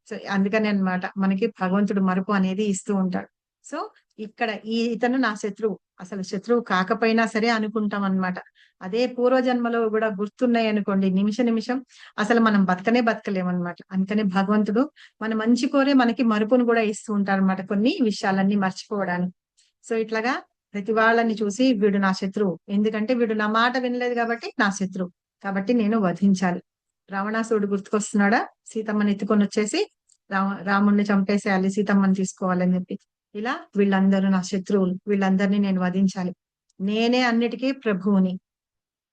సో అందుకని అన్నమాట మనకి భగవంతుడు మరుపు అనేది ఇస్తూ ఉంటాడు. సో ఇక్కడ ఇతను నా శత్రువు, అసలు శత్రువు కాకపోయినా సరే అనుకుంటాం అన్నమాట. అదే పూర్వజన్మలో కూడా గుర్తున్నాయి అనుకోండి, నిమిషం అసలు మనం బతకలేమన్నమాట. అందుకని భగవంతుడు మన మంచి కోరే మనకి మరుపును కూడా ఇస్తూ ఉంటారు అనమాట, కొన్ని విషయాలన్నీ మర్చిపోవడానికి. సో ఇట్లాగా ప్రతి వాళ్ళని చూసి వీడు నా శత్రువు, ఎందుకంటే వీడు నా మాట వినలేదు కాబట్టి నా శత్రువు, కాబట్టి నేను వధించాలి. రావణాసురుడు గుర్తుకొస్తున్నాడా? సీతమ్మని ఎత్తుకొని వచ్చేసి రాముణ్ణి చంపేసేయాలి, సీతమ్మని తీసుకోవాలని చెప్పి. ఇలా వీళ్ళందరూ నా శత్రువులు, వీళ్ళందరినీ నేను వధించాలి. నేనే అన్నిటికీ ప్రభువుని,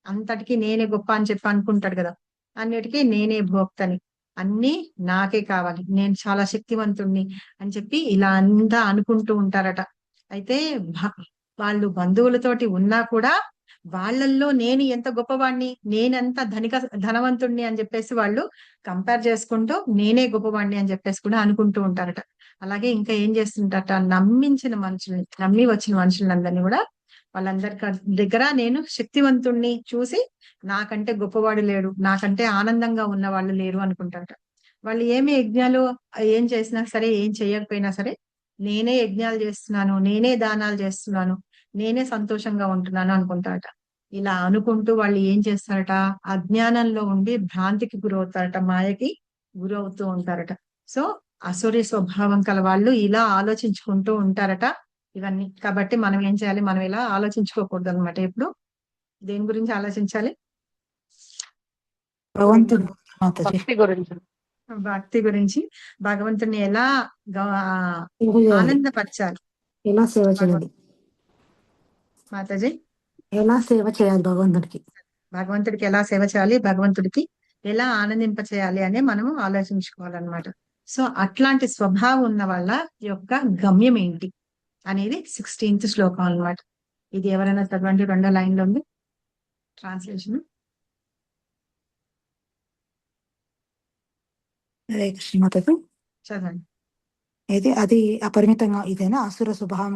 అంతటికీ నేనే గొప్ప అని చెప్పి అనుకుంటాడు కదా, అన్నిటికీ నేనే భోక్తని, అన్ని నాకే కావాలి, నేను చాలా శక్తివంతుణ్ణి అని చెప్పి ఇలా అంతా అనుకుంటూ ఉంటారట. అయితే వాళ్ళు బంధువులతోటి ఉన్నా కూడా వాళ్ళల్లో నేను ఎంత గొప్పవాణ్ణి, నేనెంత ధనవంతుణ్ణి అని చెప్పేసి వాళ్ళు కంపేర్ చేసుకుంటూ నేనే గొప్పవాణ్ణి అని చెప్పేసి కూడా అనుకుంటూ ఉంటారట. అలాగే ఇంకా ఏం చేస్తుంటారట, నమ్మి వచ్చిన మనుషులందరినీ కూడా వాళ్ళందరి దగ్గర నేను శక్తివంతుణ్ణి చూసి నాకంటే గొప్పవాడు లేడు, నాకంటే ఆనందంగా ఉన్న వాళ్ళు లేరు అనుకుంటారట. వాళ్ళు ఏమి యజ్ఞాలు ఏం చేసినా సరే, ఏం చేయకపోయినా సరే, నేనే యజ్ఞాలు చేస్తున్నాను, నేనే దానాలు చేస్తున్నాను, నేనే సంతోషంగా ఉంటున్నాను అనుకుంటారట. ఇలా అనుకుంటూ వాళ్ళు ఏం చేస్తారట, అజ్ఞానంలో ఉండి భ్రాంతికి గురవుతారట, మాయకి గురవుతూ ఉంటారట. సో అసురి స్వభావం కల వాళ్ళు ఇలా ఆలోచించుకుంటూ ఉంటారట ఇవన్నీ. కాబట్టి మనం ఏం చేయాలి, మనం ఇలా ఆలోచించుకోకూడదు అనమాట. ఎప్పుడు దేని గురించి ఆలోచించాలి? భగవంతుడు మాతాజీ భక్తి గురించి. భక్తి గురించి, భగవంతుని ఎలా సేవ చేయాలి, ఆనందపరచాలి. ఎలా సేవ చేయాలి, మాతాజీ ఎలా సేవ చేయాలి భగవంతుడికి ఎలా సేవ చేయాలి, భగవంతుడికి ఎలా ఆనందింప చేయాలి అని మనము ఆలోచించుకోవాలన్నమాట. సో అట్లాంటి స్వభావం ఉన్న వాళ్ళ యొక్క గమ్యం ఏంటి అనేది 16th శ్లోకం అన్నమాట. ఇది ఎవరైనా చదవండి, 2వ లైన్ లో ఉంది ట్రాన్స్లేషన్. హరే కృష్ణ మాతాజీ. చదవండి. అది అపరిమితంగా ఇదైనా అసుర స్వభావం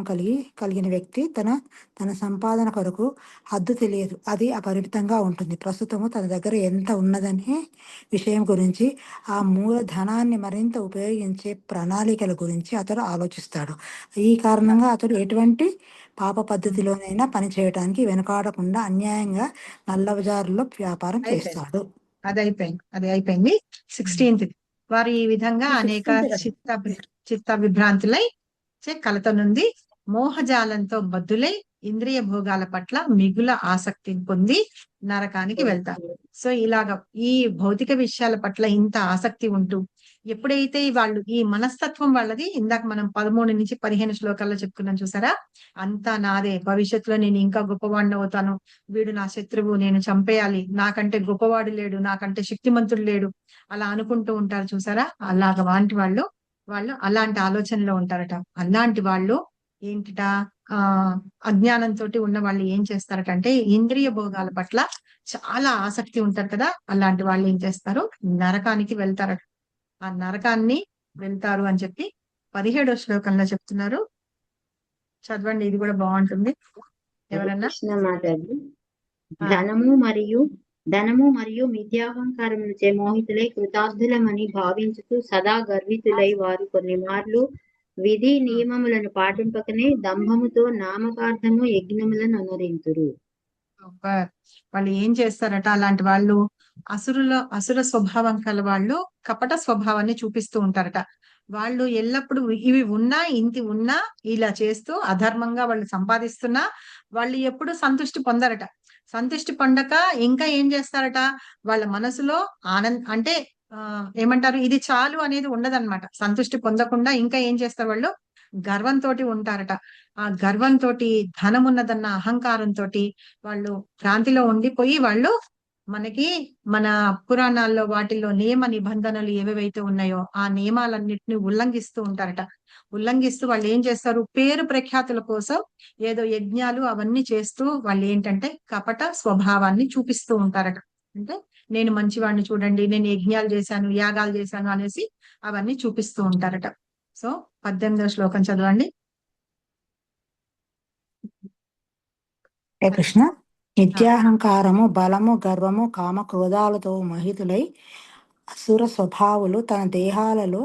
కలిగిన వ్యక్తి తన సంపాదన కొరకు హద్దు తెలియదు, అది అపరిమితంగా ఉంటుంది. ప్రస్తుతము తన దగ్గర ఎంత ఉన్నదనే విషయం గురించి, ఆ మూలధనాన్ని మరింత ఉపయోగించే ప్రణాళికల గురించి అతడు ఆలోచిస్తాడు. ఈ కారణంగా అతడు ఎటువంటి పాప పద్ధతిలోనైనా పనిచేయడానికి వెనుకాడకుండా అన్యాయంగా నల్లబజారులో వ్యాపారం చేస్తాడు. అది అయిపోయింది 16th. వారు ఈ విధంగా అనేక చిత్త విభ్రాంతులై కలత నుండి మోహజాలంతో బద్దులై ఇంద్రియ భోగాల పట్ల మిగుల ఆసక్తి పొంది నరకానికి వెళ్తారు. సో ఇలాగ ఈ భౌతిక విషయాల పట్ల ఇంత ఆసక్తి ఉంటూ ఎప్పుడైతే వాళ్ళు ఈ మనస్తత్వం వాళ్ళది, ఇందాక మనం 13 నుంచి 15 శ్లోకాల్లో చెప్పుకున్నాం చూసారా, అంతా నాదే, భవిష్యత్తులో నేను ఇంకా గొప్పవాడిని అవుతాను, వీడు నా శత్రువు, నేను చంపేయాలి, నాకంటే గొప్పవాడు లేడు, నాకంటే శక్తిమంతుడు లేడు, అలా అనుకుంటూ ఉంటారు చూసారా. అలాగ వాంటి వాళ్ళు అలాంటి ఆలోచనలో ఉంటారట. అలాంటి వాళ్ళు ఏంటిట, అజ్ఞానంతో ఉన్న వాళ్ళు ఏం చేస్తారట అంటే ఇంద్రియ భోగాల పట్ల చాలా ఆసక్తి ఉంటారు కదా, అలాంటి వాళ్ళు ఏం చేస్తారు, నరకానికి వెళ్తారట. ఆ నరకాన్ని వెళ్తారు అని చెప్పి 17వ శ్లోకంలో చెప్తున్నారు. చదవండి, ఇది కూడా బాగుంటుంది. ఎవరన్నా? కృష్ణ మాతాజీ. ధనము మరియు మిథ్యాహంకారములచే మోహితులై కృతార్థులమని భావించుతూ సదా గర్వితులై వారు కొన్ని మార్లు విధి నియమములను పాటింపకనే దంభముతో నామకార్థము యజ్ఞములను అనురింతురు. వాళ్ళు ఏం చేస్తారట, అలాంటి వాళ్ళు అసుర స్వభావం కల వాళ్ళు కపట స్వభావాన్ని చూపిస్తూ ఉంటారట. వాళ్ళు ఎల్లప్పుడూ ఇవి ఉన్నా ఇంటి ఉన్నా ఇలా చేస్తూ అధర్మంగా వాళ్ళు సంపాదిస్తున్నా వాళ్ళు ఎప్పుడు సంతృష్టి పొందరట. సంతృష్టి పొందక ఇంకా ఏం చేస్తారట, వాళ్ళ మనసులో అంటే ఏమంటారు, ఇది చాలు అనేది ఉండదన్నమాట. సంతృష్టి పొందకుండా ఇంకా ఏం చేస్తారు, వాళ్ళు గర్వంతో ఉంటారట. ఆ గర్వంతో, ధనం ఉన్నదన్న అహంకారంతో వాళ్ళు భ్రాంతిలో ఉండిపోయి వాళ్ళు మన పురాణాల్లో వాటిల్లో నియమ నిబంధనలు ఏవేవైతే ఉన్నాయో ఆ నియమాలన్నిటిని ఉల్లంఘిస్తూ ఉంటారట. ఉల్లంఘిస్తూ వాళ్ళు ఏం చేస్తారు, పేరు ప్రఖ్యాతుల కోసం ఏదో యజ్ఞాలు అవన్నీ చేస్తూ వాళ్ళు ఏంటంటే కపట స్వభావాన్ని చూపిస్తూ ఉంటారట. అంటే నేను మంచివాడిని చూడండి, నేను యజ్ఞాలు చేశాను, యాగాలు చేశాను అనేసి అవన్నీ చూపిస్తూ ఉంటారట. సో 18వ శ్లోకం చదవండి. కృష్ణ. విద్యాహంకారము, బలము, గర్వము, కామ క్రోధాలతో మోహితులై అసుర స్వభావులు తన దేహాలలో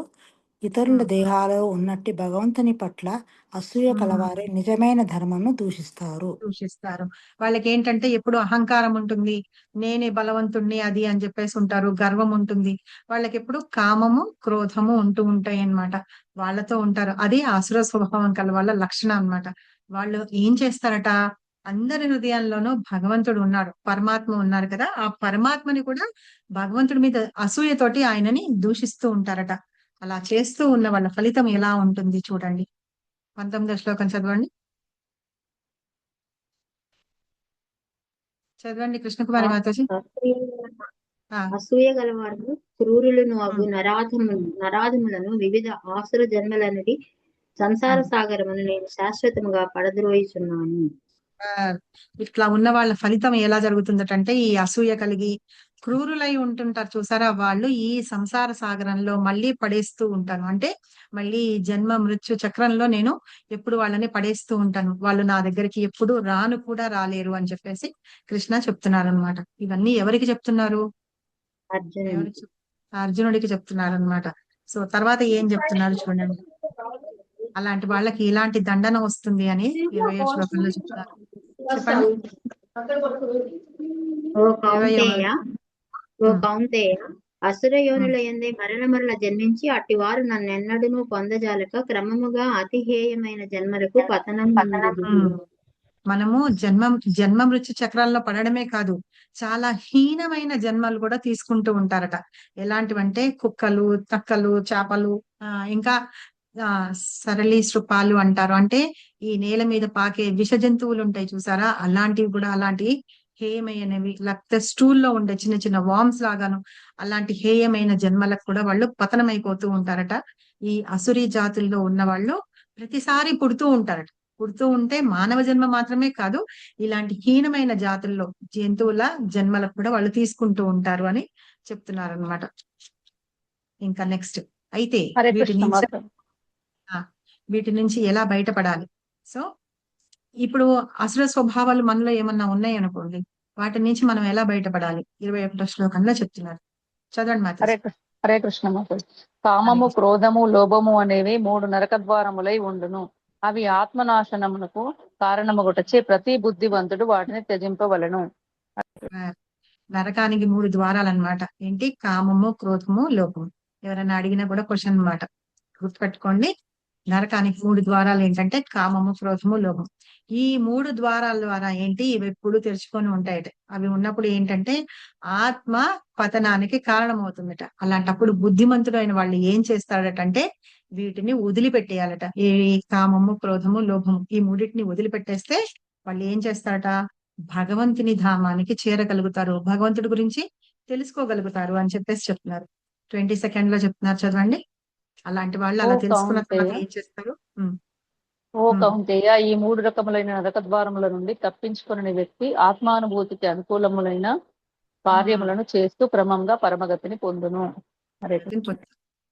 ఇతరుల ఉమ్, దేహాలలో ఉన్నట్టి భగవంతుని పట్ల అసూయ ఉమ్. కలవారే నిజమైన ధర్మంను దూషిస్తారు. దూషిస్తారు. వాళ్ళకి ఏంటంటే ఎప్పుడు అహంకారం ఉంటుంది, నేనే బలవంతుణ్ణి అది అని చెప్పేసి ఉంటారు, గర్వం ఉంటుంది. వాళ్ళకి ఎప్పుడు కామము క్రోధము ఉంటూ ఉంటాయి అన్నమాట. వాళ్ళతో ఉంటారు. అది ఆసుర స్వభావం కల వాళ్ళ లక్షణం అన్నమాట. వాళ్ళు ఏం చేస్తారట, అందరి హృదయాల్లోనూ భగవంతుడు ఉన్నాడు, పరమాత్మ ఉన్నారు కదా, ఆ పరమాత్మని కూడా భగవంతుడి మీద అసూయతోటి ఆయనని దూషిస్తూ ఉంటారట. అలా చేస్తూ ఉన్న వాళ్ళ ఫలితం ఎలా ఉంటుంది చూడండి. 19వ శ్లోకం చదవండి. చదవండి కృష్ణకుమారి మాతాజీ. ఆ, అసూయ గలవారు క్రూరులను అగు ఉమ్, నరాధములను వివిధ ఆసుర జన్మలనడి సంసార ఉమ్. సాగరమును నేను శాశ్వతముగా పడద్రోయిచున్నాను. ఆ, ఇట్లా ఉన్న వాళ్ళ ఫలితం ఎలా జరుగుతుందటంటే, ఈ అసూయ కలిగి క్రూరులై ఉంటుంటారు చూసారా, వాళ్ళు ఈ సంసార సాగరంలో మళ్ళీ పడేస్తూ ఉంటాను. అంటే మళ్ళీ ఈ జన్మ మృత్యు చక్రంలో నేను ఎప్పుడు వాళ్ళని పడేస్తూ ఉంటాను. వాళ్ళు నా దగ్గరికి ఎప్పుడు రాను కూడా రాలేరు అని చెప్పేసి కృష్ణ చెప్తున్నారు అనమాట. ఇవన్నీ ఎవరికి చెప్తున్నారు? అర్జునుడు ఎవరికి అర్జునుడికి చెప్తున్నారు అనమాట. సో తర్వాత ఏం చెప్తున్నారు చూడండి. అలాంటి వాళ్ళకి ఇలాంటి దండన వస్తుంది అని 20వ శ్లోకంలో చెప్తున్నారు. చెప్పండి. ఓ 20వ. కౌంతేయ కౌంతేయ అసుర యోనుల యందే మరల జన్మించి అట్టివారు నన్నెన్నడూను పొందజాలక క్రమముగా అతిహేయమైన జన్మలకు పతనం మనము జన్మ మృత్యు చక్రాల్లో పడడమే కాదు, చాలా హీనమైన జన్మలు కూడా తీసుకుంటూ ఉంటారట. ఎలాంటివంటే కుక్కలు, తక్కలు, చేపలు, ఇంకా సరళీసృపాలు అంటారు. అంటే ఈ నేల మీద పాకే విష జంతువులు ఉంటాయి చూసారా, అలాంటివి కూడా, అలాంటి హేయమైనవి, లేకపోతే స్టూల్లో ఉండే చిన్న చిన్న వామ్స్ లాగాను, అలాంటి హేయమైన జన్మలకు కూడా వాళ్ళు పతనమైపోతూ ఉంటారట. ఈ అసురీ జాతుల్లో ఉన్న వాళ్ళు ప్రతిసారి పుడుతూ ఉంటారట. పుడుతూ ఉంటే మానవ జన్మ మాత్రమే కాదు, ఇలాంటి హీనమైన జాతుల్లో జంతువుల జన్మలకు కూడా వాళ్ళు తీసుకుంటూ ఉంటారు అని చెప్తున్నారు అనమాట. ఇంకా నెక్స్ట్ అయితే హరే వీటి కృష్ణ నుంచి మాత. వీటి నుంచి ఎలా బయటపడాలి? సో ఇప్పుడు అసుర స్వభావాలు మనలో ఏమన్నా ఉన్నాయి అనుకోండి, వాటి నుంచి మనం ఎలా బయటపడాలి 21వ శ్లోకంలో చెప్తున్నారు. చదవండి మాతాజీ. హరే కృష్ణ మాత. కామము, క్రోధము, లోభము అనేవి 3 నరక ద్వారములై ఉండును. అవి ఆత్మనాశనమునకు కారణమగుటచే ప్రతి బుద్ధివంతుడు వాటిని త్యజింపవలను. నరకానికి 3 ద్వారాలు అన్నమాట. ఏంటి? కామము, క్రోధము, లోపము. ఎవరైనా అడిగినా కూడా క్వశ్చన్ అన్నమాట, గుర్తుపెట్టుకోండి. నరకానికి 3 ద్వారాలు ఏంటంటే కామము, క్రోధము, లోభం. ఈ 3 ద్వారాల ద్వారా ఏంటి, ఇవి ఎప్పుడు తెరుచుకొని ఉంటాయట. అవి ఉన్నప్పుడు ఏంటంటే ఆత్మ పతనానికి కారణమవుతుందట. అలాంటప్పుడు బుద్ధిమంతుడైన వాళ్ళు ఏం చేస్తాడటంటే వీటిని వదిలిపెట్టేయాలట. ఈ కామము, క్రోధము, లోభము, ఈ మూడింటిని వదిలిపెట్టేస్తే వాళ్ళు ఏం చేస్తారట, భగవంతుని ధామానికి చేరగలుగుతారు, భగవంతుడి గురించి తెలుసుకోగలుగుతారు అని చెప్పేసి చెప్తున్నారు. 22nd లో చెప్తున్నారు, చదవండి. అలాంటి వాళ్ళు ఓ అలా తెలుసుకున్న కౌంతేయ తర్వాత ఏం చేస్తారు? ఓ కౌంతేయ ఈ 3 రకములైన నరక ద్వారముల నుండి తప్పించుకునే వ్యక్తి ఆత్మానుభూతికి అనుకూలములైన కార్యములను చేస్తూ క్రమంగా పరమగతిని పొందును. హరే కృష్ణ.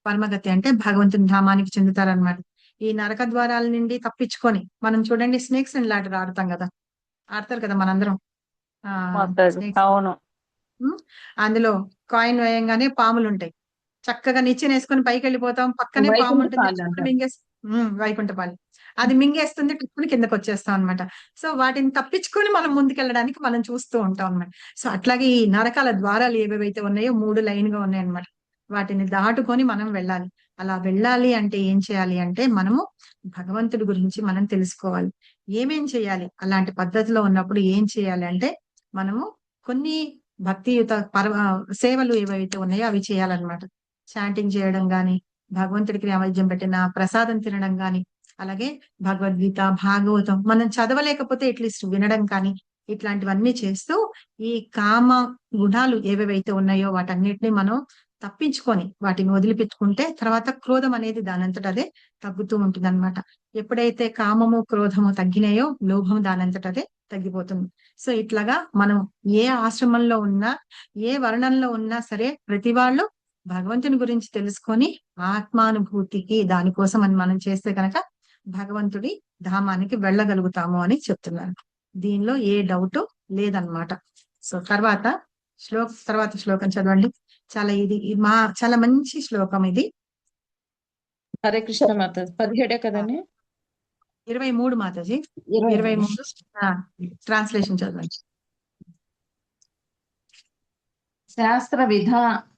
పరమగతి అంటే భగవంతుని ధామానికి చెందుతారనమాట. ఈ నరక ద్వారాల నుండి తప్పించుకొని, మనం చూడండి స్నేక్స్ అండ్ లాడర్ ఆడతాం కదా, ఆడతారు కదా మనందరం. మాతాజీ స్నేక్స్. అవును. అందులో కాయిన్ వేయంగానే పాములు ఉంటాయి. చక్కగా నిచ్చెన వేసుకొని పైకి వెళ్ళిపోతాం, పక్కనే పాము ఉంటుంది, టక్కున వైకుంఠపాలి. అది మింగేస్తుంది, టక్కున కిందకి వచ్చేస్తాం అనమాట. సో వాటిని తప్పించుకొని మనం ముందుకెళ్ళడానికి మనం చూస్తూ ఉంటాం అనమాట. సో అట్లాగే ఈ నరకాల ద్వారాలు ఏవేవైతే ఉన్నాయో 3 లైన్ గా ఉన్నాయి అనమాట. వాటిని దాటుకొని మనం వెళ్ళాలి. అలా వెళ్ళాలి అంటే ఏం చేయాలి అంటే మనము భగవంతుడి గురించి మనం తెలుసుకోవాలి. ఏమేం చేయాలి అలాంటి పద్ధతిలో ఉన్నప్పుడు? ఏం చేయాలి అంటే మనము కొన్ని భక్తియుత సేవలు ఏవైతే ఉన్నాయో అవి చేయాలన్నమాట. చాంటింగ్ చేయడం గాని, భగవంతుడికి నైవేద్యం పెట్టిన ప్రసాదం తినడం గాని, అలాగే భగవద్గీత, భాగవతం మనం చదవలేకపోతే అట్లీస్ట్ వినడం కానీ, ఇట్లాంటివన్నీ చేస్తూ ఈ కామ గుణాలు ఏవేవైతే ఉన్నాయో వాటన్నిటిని మనం తప్పించుకొని వాటిని వదిలిపెట్టుకుంటే తర్వాత క్రోధం అనేది దానంతట అదే తగ్గుతూ ఉంటుంది అనమాట. ఎప్పుడైతే కామము, క్రోధము తగ్గినాయో లోభం దానంతట అదే తగ్గిపోతుంది. సో ఇట్లాగా మనం ఏ ఆశ్రమంలో ఉన్నా, ఏ వర్ణంలో ఉన్నా సరే, ప్రతి వాళ్ళు భగవంతుని గురించి తెలుసుకొని ఆత్మానుభూతికి దానికోసం అని మనం చేస్తే కనుక భగవంతుడి ధామానికి వెళ్ళగలుగుతాము అని చెప్తున్నారు. దీనిలో ఏ డౌట్ లేదన్నమాట. సో తర్వాత శ్లోకం చదవండి. చాలా మంచి శ్లోకం ఇది. హరే కృష్ణ మాతాజీ 17 కదండి 23 మాతాజీ 23 ట్రాన్స్లేషన్ చదవండి.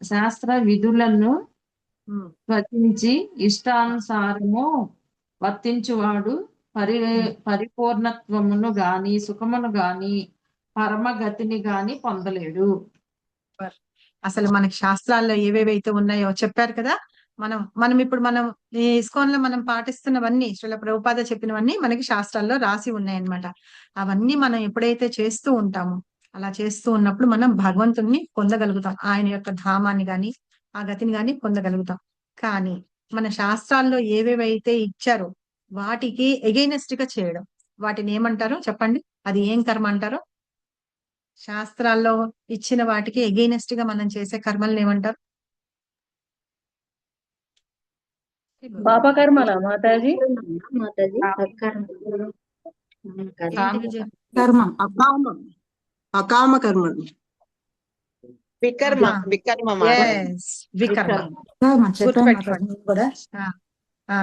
శాస్త్ర విధులను ఉమ్, రచించి ఇష్టానుసారము వర్తించువాడు పరిపూర్ణత్వమును గాని సుఖమును గాని పరమగతిని గాని పొందలేడు. అసలు మనకి శాస్త్రాల్లో ఏవేవైతే ఉన్నాయో చెప్పారు కదా. మనం ఇప్పుడు ఈ ఇస్కాన్ లో మనం పాటిస్తున్నవన్నీ శ్రీల ప్రభుపాద చెప్పినవన్నీ మనకి శాస్త్రాల్లో రాసి ఉన్నాయన్నమాట. అవన్నీ మనం ఎప్పుడైతే చేస్తూ ఉంటామో అలా చేస్తూ ఉన్నప్పుడు మనం భగవంతుణ్ణి పొందగలుగుతాం. ఆయన యొక్క ధామాన్ని గాని ఆ గతిని గాని పొందగలుగుతాం. కానీ మన శాస్త్రాల్లో ఏవేవైతే ఇచ్చారో వాటికి ఎగైనెస్ట్ గా చేయడం, వాటిని ఏమంటారో చెప్పండి? అది ఏం కర్మ అంటారో? శాస్త్రాల్లో ఇచ్చిన వాటికి ఎగైనెస్ట్ గా మనం చేసే కర్మల్ని ఏమంటారు? పాపకర్మల మాతాజీ మాతాజీ అకర్మ. ఏంటి విజయ? కర్మం అకామ కర్మలు. వికర్మ ఆహా. వికర్మ Yes, వికర్మ. కర్మం చెప్పాను గుర్తుపెట్టుకోండి. మాతాజీ కూడా. ఆ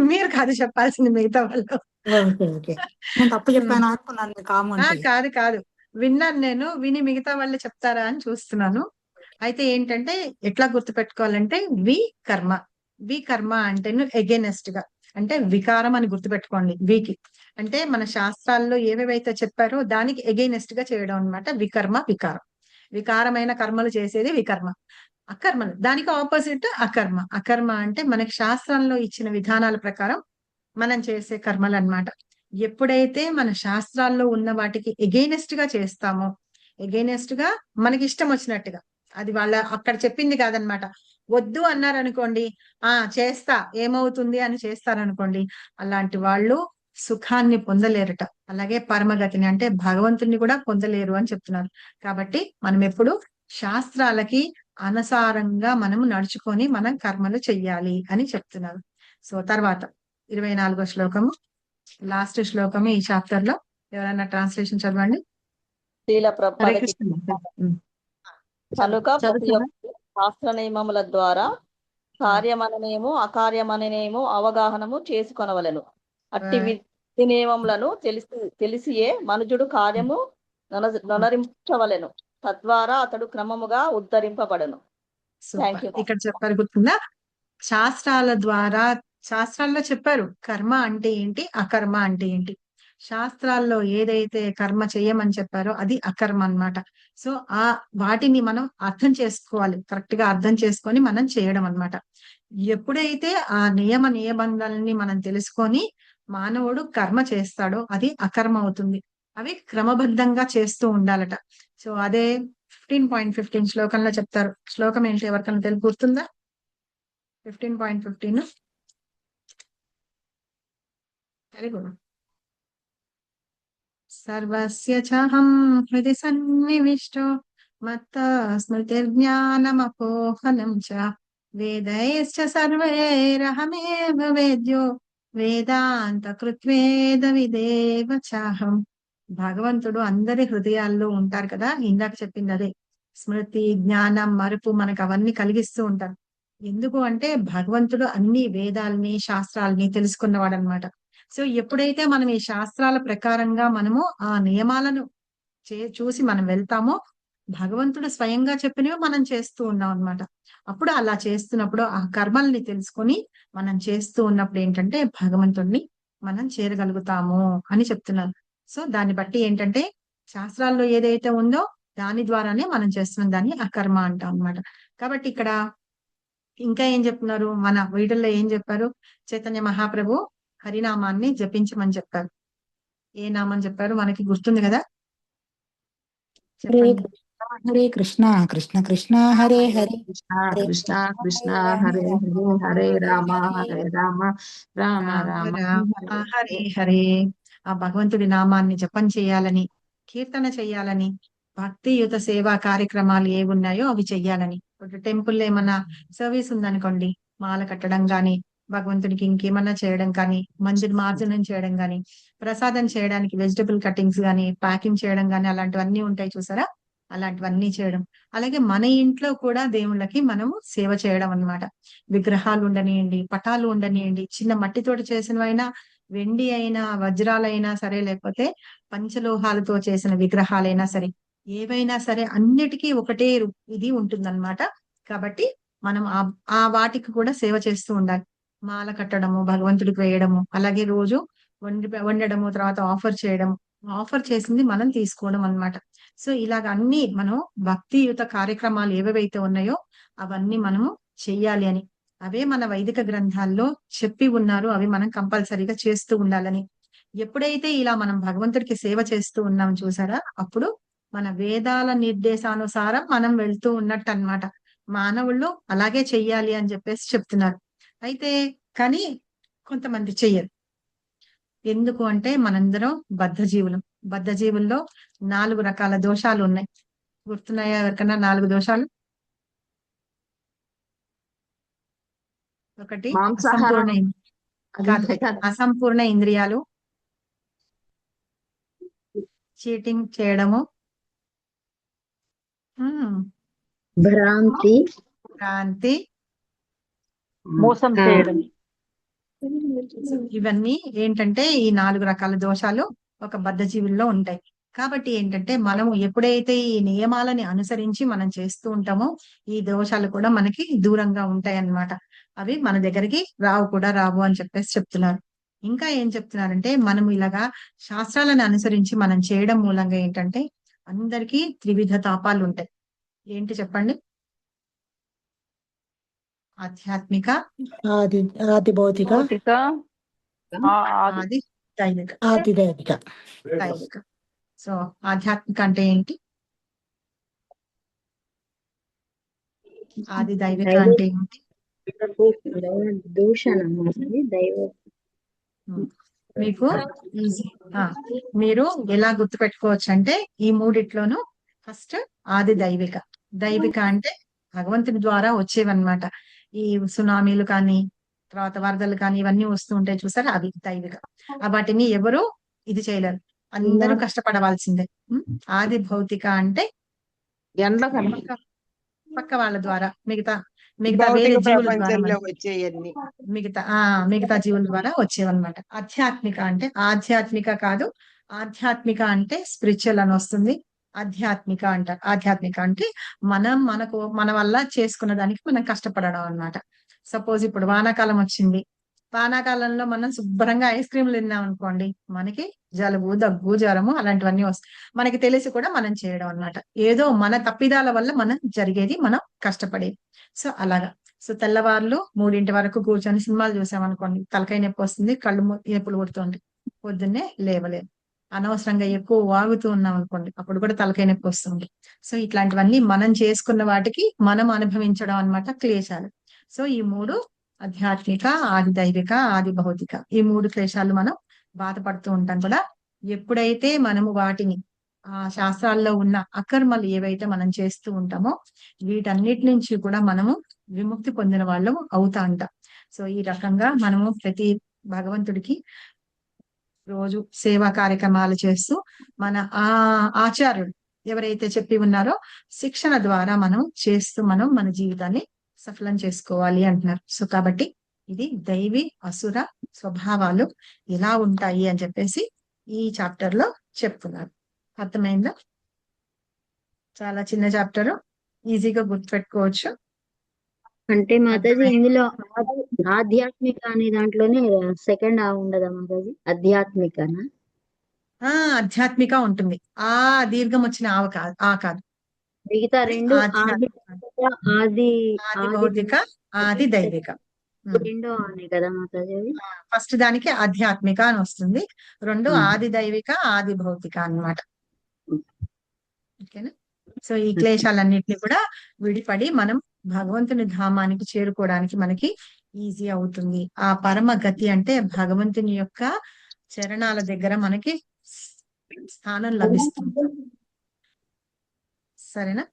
మీరు కాదు చెప్పాల్సింది, మిగతా వాళ్ళు. ఓకే ఓకే, నేను తప్పు చెప్పాను అనుకున్నాను కాము అంటే. కాదు కాదు, విన్నాను నేను. విని మిగతా వాళ్ళు చెప్తారా అని చూస్తున్నాను. అయితే ఏంటంటే ఎట్లా గుర్తుపెట్టుకోవాలంటే వి కర్మ అంటే ఎగైనెస్ట్ గా, అంటే వికారం అని గుర్తుపెట్టుకోండి. వికి అంటే మన శాస్త్రాల్లో ఏవేవైతే చెప్పారో దానికి ఎగైనెస్ట్ గా చేయడం అన్నమాట. వికారం. వికారమైన కర్మలు చేసేది వికర్మ. అకర్మలు దానికి ఆపోజిట్ అకర్మ అంటే మనకి శాస్త్రంలో ఇచ్చిన విధానాల ప్రకారం మనం చేసే కర్మలు అన్నమాట. ఎప్పుడైతే మన శాస్త్రాల్లో ఉన్న వాటికి ఎగైనెస్ట్ గా చేస్తామో, ఎగైనెస్ట్ గా మనకి ఇష్టం వచ్చినట్టుగా, అది వాళ్ళ అక్కడ చెప్పింది కాదనమాట. వద్దు అన్నారనుకోండి, చేస్తా ఏమవుతుంది అని చేస్తారనుకోండి, అలాంటి వాళ్ళు సుఖాన్ని పొందలేరట. అలాగే పరమగతిని అంటే భగవంతుని కూడా పొందలేరు అని చెప్తున్నారు. కాబట్టి మనం ఎప్పుడు శాస్త్రాలకి అనుసారంగా మనము నడుచుకొని మనం కర్మలు చెయ్యాలి అని చెప్తున్నారు. సో తర్వాత 24వ శ్లోకము, లాస్ట్ శ్లోకము ఈ చాప్టర్ లో. ఎవరైనా ట్రాన్స్లేషన్ చదవండి. శ్రీల హరే ప్రభుపాదకి కృష్ణ. కనుక ప్రతి చదువుతారా? ఒక్క శాస్త్ర నియమముల ద్వారా కార్యమననేమో అకార్యమననేమో అవగాహనము చేసుకొనవలెను. అట్టి విధి నియమములను తెలిసియే మనుజుడు కార్యము నొనరించవలెను. తద్వారా అతడు క్రమముగా ఉద్ధరింపబడను. Thank you. ఇక్కడ చెప్పారు, గుర్తుందా? శాస్త్రాల్లో చెప్పారు కర్మ అంటే ఏంటి, అకర్మ అంటే ఏంటి. శాస్త్రాల్లో ఏదైతే కర్మ చేయమని చెప్పారో అది అకర్మ అన్నమాట. సో వాటిని మనం అర్థం చేసుకోవాలి, కరెక్ట్ గా అర్థం చేసుకొని మనం చేయడం అన్నమాట. ఎప్పుడైతే ఆ నియమాలని మనం తెలుసుకొని మానవుడు కర్మ చేస్తాడో అది అకర్మ అవుతుంది. అవి క్రమబద్ధంగా చేస్తూ ఉండాలట. సో అదే 15.15 శ్లోకంలో చెప్తారు. శ్లోకం ఏంటి ఎవరికైనా తెలుగు గుర్తుందా? 15.15 వెరీ గుడ్. సర్వస్య చాహం హృది సన్నివిష్టో మత్త స్మృతిర్జ్ఞానమపోహనం చ వేదైశ్చ సర్వైరహమేవ వేద్యో వేదాంత కృత్వేద విదేవ చాహం. భగవంతుడు అందరి హృదయాల్లో ఉంటారు కదా. ఇందాక చెప్పింది అదే. స్మృతి, జ్ఞానం, మరుపు మనకు అవన్నీ కలిగిస్తూ ఉంటారు. ఎందుకు అంటే భగవంతుడు అన్ని వేదాలని శాస్త్రాలని తెలుసుకున్నవాడు అనమాట. సో ఎప్పుడైతే మనం ఈ శాస్త్రాల ప్రకారంగా మనము ఆ నియమాలను చూసి మనం వెళ్తామో భగవంతుడు స్వయంగా చెప్పినవి మనం చేస్తూ ఉన్నాం అన్నమాట. అప్పుడు అలా చేస్తున్నప్పుడు ఆ కర్మల్ని తెలుసుకొని మనం చేస్తూ ఉన్నప్పుడు ఏంటంటే భగవంతుడిని మనం చేరగలుగుతాము అని చెప్తున్నారు. సో దాన్ని బట్టి ఏంటంటే శాస్త్రాల్లో ఏదైతే ఉందో దాని ద్వారానే మనం చేస్తున్న దాన్ని అకర్మ అంటాం అన్నమాట. కాబట్టి ఇక్కడ ఇంకా ఏం చెప్తున్నారు, మన వీడియోలో ఏం చెప్పారు? చైతన్య మహాప్రభు హరినామాన్ని జపించమని చెప్పారు. ఏ నామం చెప్పారు మనకి గుర్తుంది కదా? హరే చెప్పండి. కృష్ణ హరే కృష్ణ కృష్ణ కృష్ణ హరే హరే కృష్ణ కృష్ణ కృష్ణ హరే హరే హరే రామ హరే రామ రామ రామ హరే హరే. ఆ భగవంతుడి నామాన్ని జపం చేయాలని, కీర్తన చెయ్యాలని, భక్తియుత సేవా కార్యక్రమాలు ఏమున్నాయో అవి చెయ్యాలని. ఇప్పుడు టెంపుల్ ఏమన్నా సర్వీస్ ఉందనుకోండి, మాల కట్టడం గాని, భగవంతుడికి ఇంకేమన్నా చేయడం కానీ, మందిర మార్జనం చేయడం గాని, ప్రసాదం చేయడానికి వెజిటబుల్ కటింగ్స్ గాని, ప్యాకింగ్ చేయడం గాని, అలాంటివన్నీ ఉంటాయి చూసారా. అలాంటివన్నీ చేయడం. అలాగే మన ఇంట్లో కూడా దేవుళ్ళకి మనము సేవ చేయడం అన్నమాట. విగ్రహాలు ఉండనియండి, పటాలు ఉండనియండి, చిన్న మట్టితోటి చేసినవైనా, వెండి అయినా, వజ్రాలైనా సరే, లేకపోతే పంచలోహాలతో చేసిన విగ్రహాలైనా సరే, ఏవైనా సరే అన్నిటికీ ఒకటే ఇది ఉంటుందన్నమాట. కాబట్టి మనం ఆ వాటికి కూడా సేవ చేస్తూ ఉండాలి. మాల కట్టడము, భగవంతుడికి వేయడము, అలాగే రోజు వండడము, తర్వాత ఆఫర్ చేయడం, ఆఫర్ చేసింది మనం తీసుకోవడం అన్నమాట. సో ఇలాగ అన్ని మనం భక్తియుత కార్యక్రమాలు ఏవేవైతే ఉన్నాయో అవన్నీ మనము చెయ్యాలి అని, అవే మన వైదిక గ్రంథాల్లో చెప్పి ఉన్నారు. అవి మనం కంపల్సరీగా చేస్తూ ఉండాలని. ఎప్పుడైతే ఇలా మనం భగవంతుడికి సేవ చేస్తూ ఉన్నాం చూసారా, అప్పుడు మన వేదాల నిర్దేశానుసారం మనం వెళ్తూ ఉన్నట్టు అన్నమాట. మానవుళ్ళు అలాగే చెయ్యాలి అని చెప్పేసి చెప్తున్నారు. అయితే కానీ కొంతమంది చెయ్యరు. ఎందుకు అంటే మనందరం బద్ధజీవులం. బద్ధజీవుల్లో 4 రకాల దోషాలు ఉన్నాయి. గుర్తున్నాయా ఎవరికన్నా 4 దోషాలు? ఒకటి మాంసాహారం అసంపూర్ణ ఇంద్రియాలు, చీటింగ్ చేయడము, భ్రాంతి, భ్రాంతి, మోసం చేయడం. ఇవన్నీ ఏంటంటే ఈ 4 రకాల దోషాలు ఒక బద్ధజీవుల్లో ఉంటాయి. కాబట్టి ఏంటంటే మనము ఎప్పుడైతే ఈ నియమాలని అనుసరించి మనం చేస్తూ ఉంటామో ఈ దోషాలు కూడా మనకి దూరంగా ఉంటాయి అన్నమాట. అవి మన దగ్గరికి రావు అని చెప్పేసి చెప్తున్నారు. ఇంకా ఏం చెప్తున్నారంటే మనం ఇలాగా శాస్త్రాలను అనుసరించి మనం చేయడం మూలంగా ఏంటంటే అందరికీ త్రివిధ తాపాలు ఉంటాయి. ఏంటి చెప్పండి? ఆధ్యాత్మిక, ఆది భౌతిక, భౌతిక, ఆది దైవిక. ఆది దైవిక. దైవిక. సో ఆధ్యాత్మిక అంటే ఏంటి? ఆది దైవిక అంటే ఏంటి? దూషణ, దైవ మీకు ఈజీ. మీరు ఎలా గుర్తుపెట్టుకోవచ్చు అంటే ఈ మూడిట్లోనూ ఫస్ట్ ఆది దైవిక. దైవిక అంటే భగవంతుని ద్వారా వచ్చేవన్నమాట. ఈ సునామీలు కానీ, తర్వాత వరదలు కానీ, ఇవన్నీ వస్తూ ఉంటాయి చూసారా, అవి దైవిక. వాటిని ఎవరు ఇది చేయలేరు, అందరూ కష్టపడవలసిందే. ఆది భౌతిక అంటే ఎండ్ల పక్క వాళ్ళ ద్వారా, మిగతా వేరే జీవుల ద్వారా, వచ్చేయన్ని మిగతా జీవుల ద్వారా వచ్చేవన్నమాట. ఆధ్యాత్మిక అంటే ఆధ్యాత్మిక కాదు, ఆధ్యాత్మిక అంటే స్పిరిచువల్ అని వస్తుంది. ఆధ్యాత్మిక అంటారు. ఆధ్యాత్మిక అంటే మన వల్ల చేసుకున్న దానికి మనం కష్టపడడం అన్నమాట. సపోజ్ ఇప్పుడు వానాకాలం వచ్చింది, వానాకాలంలో మనం శుభ్రంగా ఐస్ క్రీమ్లు తిన్నాం అనుకోండి, మనకి జలుబు, దగ్గు, జ్వరము అలాంటివన్నీ వస్తాయి. మనకి తెలిసి కూడా మనం చేయడం అన్నమాట. ఏదో మన తప్పిదాల వల్ల మనం జరిగేది, మనం కష్టపడేది. సో అలాగా. సో తెల్లవారులు 3 వరకు కూర్చొని సినిమాలు చూసామనుకోండి, తలకాయ నొప్పి వస్తుంది, కళ్ళు నొప్పులు కొడుతుంది, పొద్దున్నే లేవలేదు. అనవసరంగా ఎక్కువ వాగుతూ ఉన్నాం అనుకోండి, అప్పుడు కూడా తలకాయ నొప్పి వస్తుంది. సో ఇట్లాంటివన్నీ మనం చేసుకున్న వాటికి మనం అనుభవించడం అన్నమాట క్లేశాలు. సో ఈ 3 ఆధ్యాత్మిక, ఆది దైవిక, ఆది భౌతిక, ఈ 3 క్లేశాలు మనం బాధపడుతూ ఉంటాం కూడా. ఎప్పుడైతే మనము వాటిని శాస్త్రాల్లో ఉన్న అకర్మలు ఏవైతే మనం చేస్తూ ఉంటామో వీటన్నిటి నుంచి కూడా మనము విముక్తి పొందిన వాళ్ళం అవుతా ఉంటాం. సో ఈ రకంగా మనము ప్రతి భగవంతుడికి రోజు సేవా కార్యక్రమాలు చేస్తూ మన ఆచార్యులు ఎవరైతే చెప్పి ఉన్నారో శిక్షణ ద్వారా మనం చేస్తూ మన జీవితాన్ని సఫలం చేసుకోవాలి అంటున్నారు. సో కాబట్టి ఇది దైవీ అసుర స్వభావాలు ఎలా ఉంటాయి అని చెప్పేసి ఈ చాప్టర్ లో చెప్తున్నారు. అర్థమైందా? చాలా చిన్న చాప్టర్, ఈజీగా గుర్తుపెట్టుకోవచ్చు. అంటే మాతాజీ ఇందులో ఆధ్యాత్మిక అనే దాంట్లోనే సెకండ్ ఉండదా మాతాజీ? ఆధ్యాత్మికనా? ఆధ్యాత్మిక ఉంటుంది. ఆ దీర్ఘం వచ్చిన కాదు. మిగతా రెండు ఆది భౌతిక, ఆది దైవిక. రెండో అనే కదా మాతాజీ? ఫస్ట్ దానికి ఆధ్యాత్మిక అని వస్తుంది, 2 ఆది దైవిక, ఆది భౌతిక అన్నమాట. ఓకేనా? సో ఈ క్లేశాలన్నిటిని కూడా విడిపడి మనం భగవంతుని ధామానికి చేరుకోవడానికి మనకి ఈజీ అవుతుంది. ఆ పరమ గతి అంటే భగవంతుని యొక్క చరణాల దగ్గర మనకి స్థానం లభిస్తుంది. సరేనా?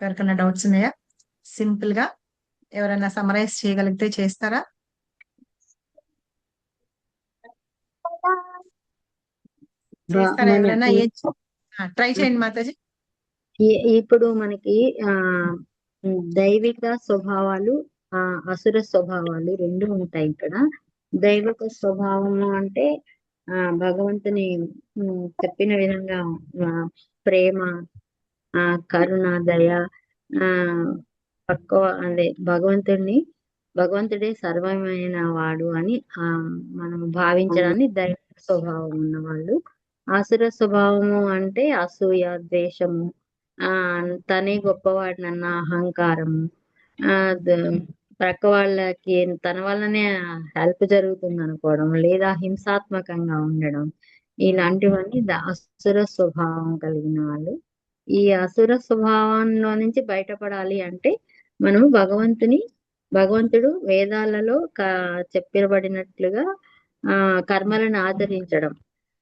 ఎవరికైనా డౌట్స్ ఉన్నాయా? సింపుల్ గా ఎవరైనా సమరైజ్ చేయగలిగితే చేస్తారా? ఎవరైనా ట్రై చేయండి మాతాజీ. ఇప్పుడు మనకి ఆ దైవిక స్వభావాలు, అసుర స్వభావాలు రెండు ఉంటాయి ఇక్కడ. దైవిక స్వభావము అంటే భగవంతుని చెప్పిన విధంగా ప్రేమ, కరుణ, దయ, పక్కువ, అదే భగవంతుడే సర్వమైన వాడు అని మనం భావించడాన్ని దైవిక స్వభావం ఉన్నవాళ్ళు. ఆసుర స్వభావము అంటే అసూయ, ద్వేషము, తనే గొప్పవాడినన్న అహంకారము, ప్రక్క వాళ్ళకి తన వల్లనే హెల్ప్ జరుగుతుంది అనుకోవడం, లేదా హింసాత్మకంగా ఉండడం, ఇలాంటివన్నీ అసుర స్వభావం కలిగిన వాళ్ళు. ఈ అసుర స్వభావంలో నుంచి బయటపడాలి అంటే మనము భగవంతుడు వేదాలలో చెప్పబడినట్లుగా కర్మలను ఆచరించడం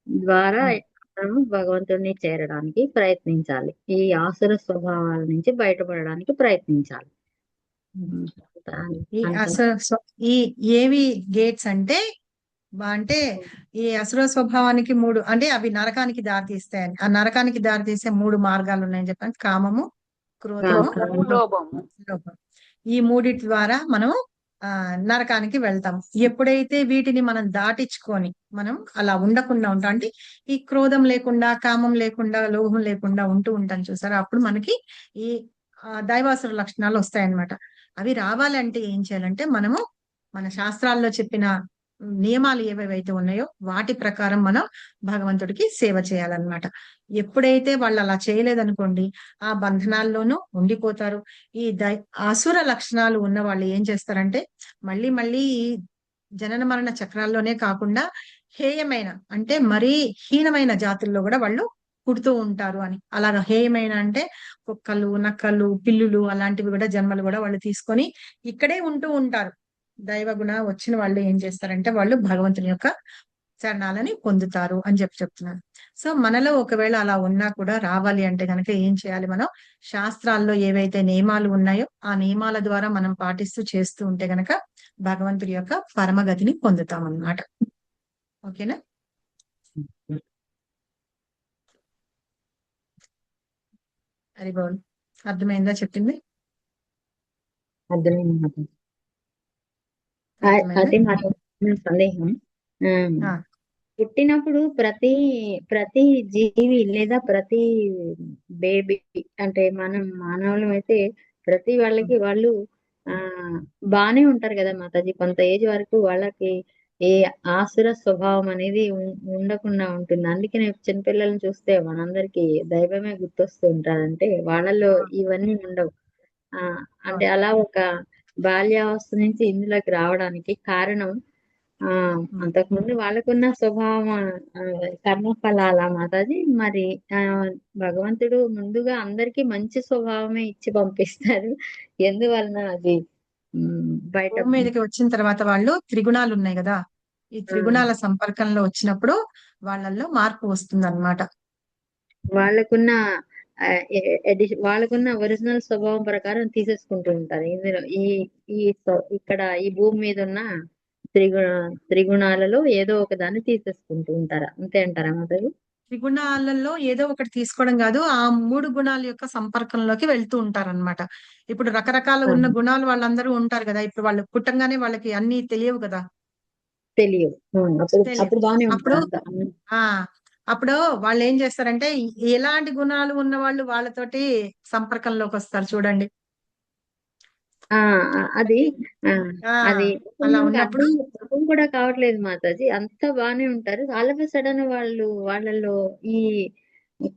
ద్వారా మనం భగవంతుడిని చేరడానికి ప్రయత్నించాలి. ఈ ఆసుర స్వభావాల నుంచి బయటపడడానికి ప్రయత్నించాలి. ఈ ఏవి గేట్స్ అంటే ఈ అసుర స్వభావానికి 3 అంటే అవి నరకానికి దారితీస్తాయని, ఆ నరకానికి దారితీసే 3 మార్గాలు ఉన్నాయని చెప్పాను. కామము, క్రోధము, లోభం. ఈ 3 ద్వారా మనం నరకానికి వెళ్తాం. ఎప్పుడైతే వీటిని మనం దాటించుకొని మనం అలా ఉండకుండా ఉంటాం, అంటే ఈ క్రోధం లేకుండా, కామం లేకుండా, లోభం లేకుండా ఉంటూ ఉంటాం చూసారా, అప్పుడు మనకి ఈ దైవాసుర లక్షణాలు వస్తాయన్నమాట. అవి రావాలంటే ఏం చేయాలంటే మనము మన శాస్త్రాల్లో చెప్పిన నియమాలు ఏవేవైతే ఉన్నాయో వాటి ప్రకారం మనం భగవంతుడికి సేవ చేయాలన్నమాట. ఎప్పుడైతే వాళ్ళు అలా చేయలేదనుకోండి, ఆ బంధనాల్లోనూ ఉండిపోతారు. ఈ అసుర లక్షణాలు ఉన్న వాళ్ళు ఏం చేస్తారంటే మళ్ళీ మళ్ళీ ఈ జనన మరణ చక్రాల్లోనే కాకుండా హేయమైన, అంటే మరీ హీనమైన జాతుల్లో కూడా వాళ్ళు పుడుతూ ఉంటారు అని. అలాగా హేయమైన అంటే కుక్కలు, నక్కలు, పిల్లులు అలాంటివి కూడా జన్మలు కూడా వాళ్ళు తీసుకొని ఇక్కడే ఉంటూ ఉంటారు. దైవ గుణ వచ్చిన వాళ్ళు ఏం చేస్తారంటే వాళ్ళు భగవంతుని యొక్క చరణాలని పొందుతారు అని చెప్తున్నారు. సో మనలో ఒకవేళ అలా ఉన్నా కూడా రావాలి అంటే కనుక ఏం చేయాలి, మనం శాస్త్రాల్లో ఏవైతే నియమాలు ఉన్నాయో ఆ నియమాల ద్వారా మనం పాటిస్తూ చేస్తూ ఉంటే గనక భగవంతుడి యొక్క పరమగతిని పొందుతాం అన్నమాట. ఓకేనా? హరి బోల్. అర్థమైందా చెప్పింది? అర్థమైంది. అదే మాకు సందేహం. పుట్టినప్పుడు ప్రతి జీవి లేదా ప్రతి బేబీ, అంటే మనం మానవులం అయితే ప్రతి వాళ్ళకి వాళ్ళు బానే ఉంటారు కదా మాతాజీ. కొంత ఏజ్ వరకు వాళ్ళకి ఏ ఆసుర స్వభావం అనేది ఉండకుండా ఉంటుంది. అందుకనే చిన్నపిల్లల్ని చూస్తే మనందరికి దైవమే గుర్తొస్తూ ఉంటారంటే వాళ్ళలో ఇవన్నీ ఉండవు. అంటే అలా ఒక బాల్యావస్థ నుంచి ఇందులోకి రావడానికి కారణం అంతకుముందు వాళ్ళకున్న స్వభావం, కర్మఫలాల మాతాజీ. మరి భగవంతుడు ముందుగా అందరికి మంచి స్వభావమే ఇచ్చి పంపిస్తారు. ఎందువలన అది బయట మీదకి వచ్చిన తర్వాత వాళ్ళు త్రిగుణాలు ఉన్నాయి కదా, ఈ త్రిగుణాల సంపర్కంలో వచ్చినప్పుడు వాళ్ళల్లో మార్పు వస్తుంది అన్నమాట. వాళ్ళకున్న ఒరిజినల్ స్వభావం ప్రకారం తీసేసుకుంటూ ఉంటారు. ఇందులో ఇక్కడ ఈ భూమి మీద ఉన్న త్రిగుణాలలో ఏదో ఒక దాన్ని తీసేసుకుంటూ ఉంటారా? అంతే అంటారా మాతాజీ? త్రిగుణాలలో ఏదో ఒకటి తీసుకోవడం కాదు, ఆ 3 గుణాల యొక్క సంపర్కంలోకి వెళ్తూ ఉంటారన్నమాట. ఇప్పుడు రకరకాల ఉన్న గుణాలు వాళ్ళందరూ ఉంటారు కదా, ఇప్పుడు వాళ్ళు పుట్టంగానే వాళ్ళకి అన్ని తెలియవు కదా, తెలియదు. అప్పుడు వాళ్ళు ఏం చేస్తారంటే ఎలాంటి గుణాలు ఉన్న వాళ్ళు వాళ్ళతోటి సంపర్కంలోకి వస్తారు చూడండి. అది అలా ఉన్నప్పుడు అర్థం కూడా కావట్లేదు మాతాజీ. అంత బానే ఉంటారు, ఆల్ ఆఫ్ ఎ సడన్ వాళ్ళలో ఈ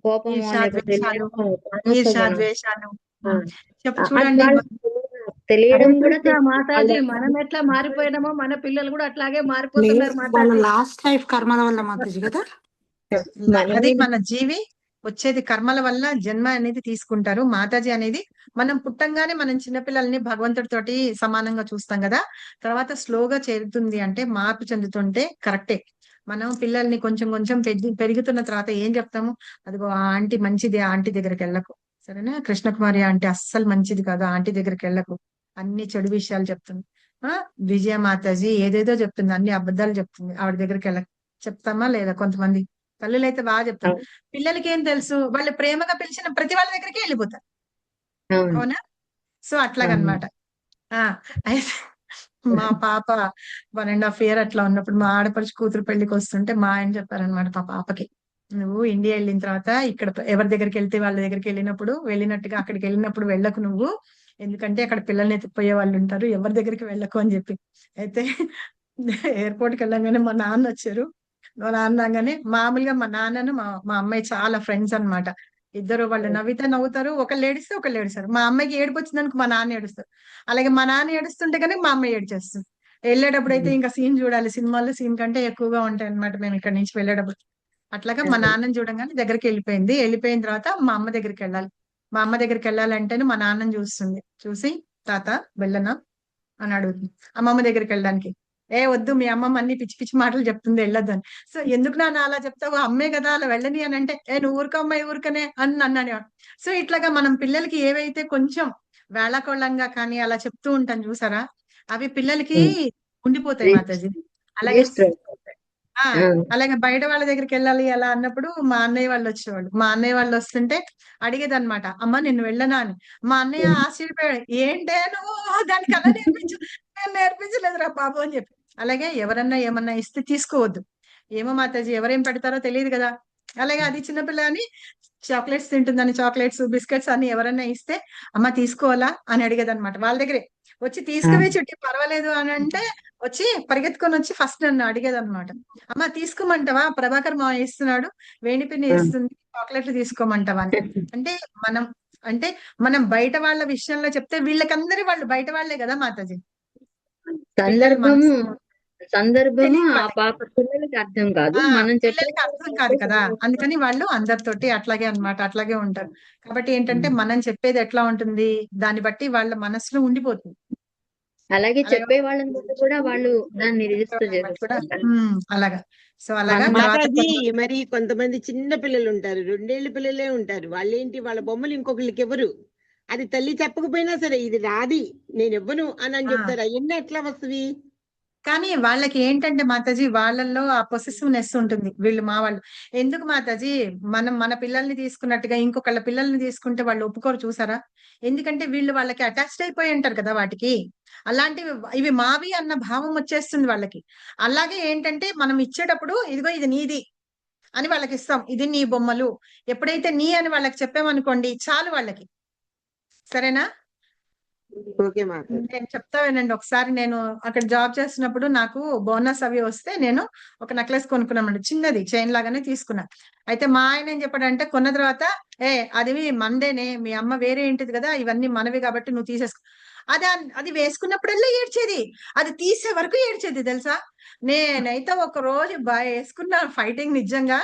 కోపం తెలియడం కూడా మాతాజీ. మనం ఎట్లా మారిపోయినామో మన పిల్లలు కూడా అట్లాగే మారిపోతున్నారు మాతాజీ. లాస్ట్ లైఫ్ కర్మల వల్ల మాతాజీ కదా. అది మన జీవి వచ్చేది కర్మల వల్ల జన్మ అనేది తీసుకుంటారు మాతాజీ. అనేది మనం పుట్టంగానే మనం చిన్నపిల్లల్ని భగవంతుడితోటి సమానంగా చూస్తాం కదా, తర్వాత స్లోగా చేరుతుంది అంటే మార్పు చెందుతుంటే కరెక్టే. మనం పిల్లల్ని కొంచెం కొంచెం పెరుగుతున్న తర్వాత ఏం చెప్తాము, అదిగో ఆ ఆంటీ మంచిది, ఆ ఆంటీ దగ్గరికి వెళ్ళకు, సరేనా, కృష్ణకుమారి ఆంటీ అస్సలు మంచిది కాదు, ఆంటీ దగ్గరికి వెళ్ళకు, అన్ని చెడు విషయాలు చెప్తుంది. విజయ మాతాజీ ఏదేదో చెప్తుంది, అన్ని అబద్ధాలు చెప్తుంది, ఆవిడ దగ్గరికి వెళ్ళకు చెప్తామా లేదా? కొంతమంది తల్లులు అయితే బాగా చెప్తారు. పిల్లలకి ఏం తెలుసు, వాళ్ళు ప్రేమగా పిలిచిన ప్రతి వాళ్ళ దగ్గరికి వెళ్ళిపోతారు. అవును. అవునా? సో అట్లాగనమాట. అయితే మా పాప 1.5 year అట్లా ఉన్నప్పుడు మా ఆడపడుచు కూతురు పెళ్లికి వస్తుంటే మా ఆయన చెప్పారనమాట మా పాపకి, నువ్వు ఇండియా వెళ్ళిన తర్వాత ఇక్కడ ఎవరి దగ్గరికి వెళ్తే వాళ్ళ దగ్గరికి వెళ్ళినట్టుగా అక్కడికి వెళ్ళినప్పుడు వెళ్ళకు నువ్వు, ఎందుకంటే అక్కడ పిల్లల్ని ఎత్తుకుపోయే వాళ్ళు ఉంటారు, ఎవరి దగ్గరికి వెళ్ళకు అని చెప్పి. అయితే ఎయిర్పోర్ట్కి వెళ్ళగానే మా నాన్న వచ్చారు. మా నాన్న రాగానే మామూలుగా మా నాన్నను మా అమ్మాయి చాలా ఫ్రెండ్స్ అన్నమాట. ఇద్దరు వాళ్ళు నవ్వితే నవ్వుతారు, ఒకళ్ళు ఏడిస్తే ఒకళ్ళు ఏడుస్తారు. మా అమ్మాయికి ఏడుపు వచ్చిందనుకో మా నాన్న ఏడుస్తారు. అలాగే మా నాన్న ఏడుస్తుంటే కానీ మా అమ్మాయి ఏడ్చేస్తుంది. వెళ్ళేటప్పుడు అయితే ఇంకా సీన్ చూడాలి, సినిమాల్లో సీన్ కంటే ఎక్కువగా ఉంటాయి అన్నమాట మేము ఇక్కడ నుంచి వెళ్ళేటప్పుడు. అట్లాగా మా నాన్నని చూడంగానే దగ్గరికి వెళ్ళిపోయింది. వెళ్ళిపోయిన తర్వాత మా అమ్మ దగ్గరికి వెళ్ళాలి. మా అమ్మ దగ్గరికి వెళ్ళాలంటేనే మా నాన్నని చూస్తుంది. చూసి తాత వెళ్ళనా అని అడుగుతుంది అమ్మమ్మ దగ్గరికి వెళ్ళడానికి. వద్దు, మీ అమ్మమ్మ అన్ని పిచ్చి పిచ్చి మాటలు చెప్తుంది, వెళ్ళొద్దని. సో ఎందుకు నాన్న అలా చెప్తావు, అమ్మే కదా అలా వెళ్ళని అని అంటే, నువ్వు ఊరుకో అమ్మాయి ఊరుకనే అని నన్ను అనేవాడు. సో ఇట్లాగా మనం పిల్లలకి ఏవైతే కొంచెం వేళాకోళంగా కానీ అలా చెప్తూ ఉంటాం చూసారా, అవి పిల్లలకి ఉండిపోతాయి మాతాజీ. అలాగే ఆ అలాగే బయట వాళ్ళ దగ్గరికి వెళ్ళాలి అలా అన్నప్పుడు మా అన్నయ్య వాళ్ళు వచ్చేవాళ్ళు. మా అన్నయ్య వాళ్ళు వస్తుంటే అడిగేదన్నమాట, అమ్మ నిన్ను వెళ్ళనా అని. మా అన్నయ్య ఆశ్చర్యపోయాడు, ఏంటే నువ్వు దానికి అలా నేర్పించు, నేను నేర్పించలేదురా బాబు అని చెప్పి. అలాగే ఎవరన్నా ఏమన్నా ఇస్తే తీసుకోవద్దు. ఏమో మాతాజీ ఎవరేం పెడతారో తెలియదు కదా. అలాగే అది చిన్నపిల్ల అని చాక్లెట్స్ తింటుందని చాక్లెట్స్ బిస్కెట్స్ అని ఎవరన్నా ఇస్తే అమ్మ తీసుకోవాలా అని అడిగేదన్నమాట. వాళ్ళ దగ్గరే వచ్చి తీసుకువే చుట్టి పర్వాలేదు అని అంటే వచ్చి పరిగెత్తుకొని వచ్చి ఫస్ట్ నన్ను అడిగేదన్నమాట, అమ్మ తీసుకోమంటావా, ప్రభాకర్ మా ఇస్తున్నాడు, వేణిపిన్ని ఇస్తుంది, చాక్లెట్లు తీసుకోమంటావా అని. అంటే మనం అంటే మనం బయట వాళ్ళ విషయంలో చెప్తే వీళ్ళకందరి వాళ్ళు బయట వాళ్ళే కదా మాతాజీ. పిల్లల మనసు సందర్భము తెలియదు ఆ వాళ్ళకి. పాప పిల్లలకి అర్థం కాదు, మనం పిల్లలకి అర్థం కాదు కదా, అందుకని వాళ్ళు అందరితోటి అట్లాగే అన్నమాట, అట్లాగే ఉంటారు. కాబట్టి ఏంటంటే మనం చెప్పేది ఎట్లా ఉంటుంది, దాన్ని బట్టి వాళ్ళ మనసులో ఉండిపోతుంది. అలాగే అలాగే చెప్పే వాళ్ళని బట్టి కూడా వాళ్ళు దాన్ని రిజిస్టర్ వాళ్ళని బట్టి కూడా చేసేస్తారు. అలాగా. సో అలాగా మనం తర్వాత మాతాజీ మరి కొంతమంది చిన్న పిల్లలు ఉంటారు, 2 ఏళ్ల పిల్లలే ఉంటారు, వాళ్ళేంటి వాళ్ళ బొమ్మలు ఇంకొకరికి ఇవ్వరు. అది తల్లి చెప్పకపోయినా సరే ఇది నాది నేను ఇవ్వను అని చెప్తారు. అవన్నీ ఎట్లా వస్తవి? కానీ వాళ్ళకి ఏంటంటే మాతాజీ వాళ్ళల్లో ఆ పొసెసివ్నెస్ ఉంటుంది, వీళ్ళు మా వాళ్ళు. ఎందుకు మాతాజీ మనం మన పిల్లల్ని తీసుకున్నట్టుగా ఇంకొకళ్ళ పిల్లల్ని తీసుకుంటే వాళ్ళు ఒప్పుకోరు చూసారా. ఎందుకంటే వీళ్ళు వాళ్ళకి అటాచ్డ్ అయిపోయి ఉంటారు కదా వాటికి. అలాంటివి ఇవి మావి అన్న భావం వచ్చేస్తుంది వాళ్ళకి. అలాగే ఏంటంటే మనం ఇచ్చేటప్పుడు ఇదిగో ఇది నీది అని వాళ్ళకి ఇస్తాం, ఇది నీ బొమ్మలు. ఎప్పుడైతే నీ అని వాళ్ళకి చెప్పామనుకోండి చాలు వాళ్ళకి. సరేనా. ఓకే మాతాజీ. నేను చెప్తా వినండి. ఒకసారి నేను అక్కడ జాబ్ చేస్తున్నప్పుడు నాకు బోనస్ అవి వస్తే నేను ఒక నెక్లెస్ కొనుక్కున్నామండి, చిన్నది చైన్ లాగానే తీసుకున్నా. అయితే మా ఆయన ఏం చెప్పాడంటే కొన్న తర్వాత, అది మందేనే, మీ అమ్మ వేరే ఏంటిది కదా, ఇవన్నీ మనవి కాబట్టి నువ్వు తీసేసుకో. అది వేసుకున్నప్పుడల్లా ఏడ్చేది, అది తీసే వరకు ఏడ్చేది తెలుసా. నేనైతే ఒక రోజు వేసుకున్న ఫైటింగ్ నిజంగా.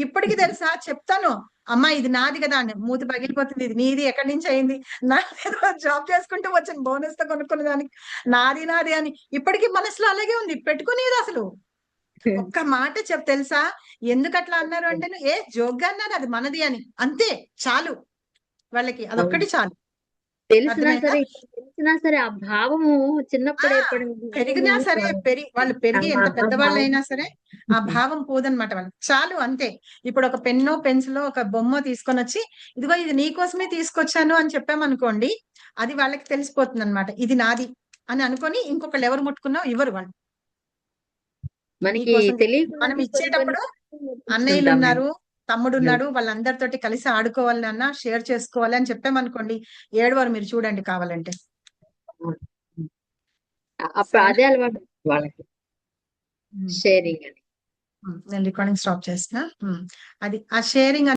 ఇప్పటికి తెలుసా చెప్తాను, అమ్మా ఇది నాది కదా అని, మూతి పగిలిపోతుంది, ఇది నీది ఎక్కడి నుంచి అయింది, నాదేదో జాబ్ చేసుకుంటూ వచ్చిన బోనస్ తో కొనుక్కున్న దానికి నాది నాది అని ఇప్పటికీ మనసులో అలాగే ఉంది, పెట్టుకునేది అసలు. ఒక్క మాట తెలుసా ఎందుకు అట్లా అన్నారు అంటే, జోక్గా అన్నారు, అది మనది అని, అంతే చాలు వాళ్ళకి, అదొక్కటి చాలు. తెలిసినా అర్థమైందా. సరే ఆ భావము చిన్నప్పుడే పెరిగినా సరే వాళ్ళు పెరిగి ఎంత పెద్దవాళ్ళు అయినా సరే ఆ భావం పోదన్నమాట వాళ్ళకి, చాలు అంతే. ఇప్పుడు ఒక పెన్నో పెన్సిలో ఒక బొమ్మ తీసుకొని వచ్చి ఇదిగో ఇది నీకోసమే తీసుకొచ్చాను అని చెప్పామనుకోండి, అది వాళ్ళకి తెలిసిపోతుంది అనమాట, ఇది నాది అని అనుకొని ఇంకొకళ్ళు ఎవరు ముట్టుకున్నా ఇవ్వరు వాళ్ళు. మనకి మనం ఇచ్చేటప్పుడు అన్నయ్యలు ఉన్నారు, తమ్ముడు ఉన్నాడు, వాళ్ళందరితోటి కలిసి ఆడుకోవాలి నాన్న, షేర్ చేసుకోవాలి అని చెప్పామనుకోండి, ఏడవారు మీరు చూడండి కావాలంటే. అప్పుడు అదే అలవాటు వాళ్ళకి, షేరింగ్ అని. నేను రికార్డింగ్ స్టాప్ చేస్తున్నా. అది ఆ షేరింగ్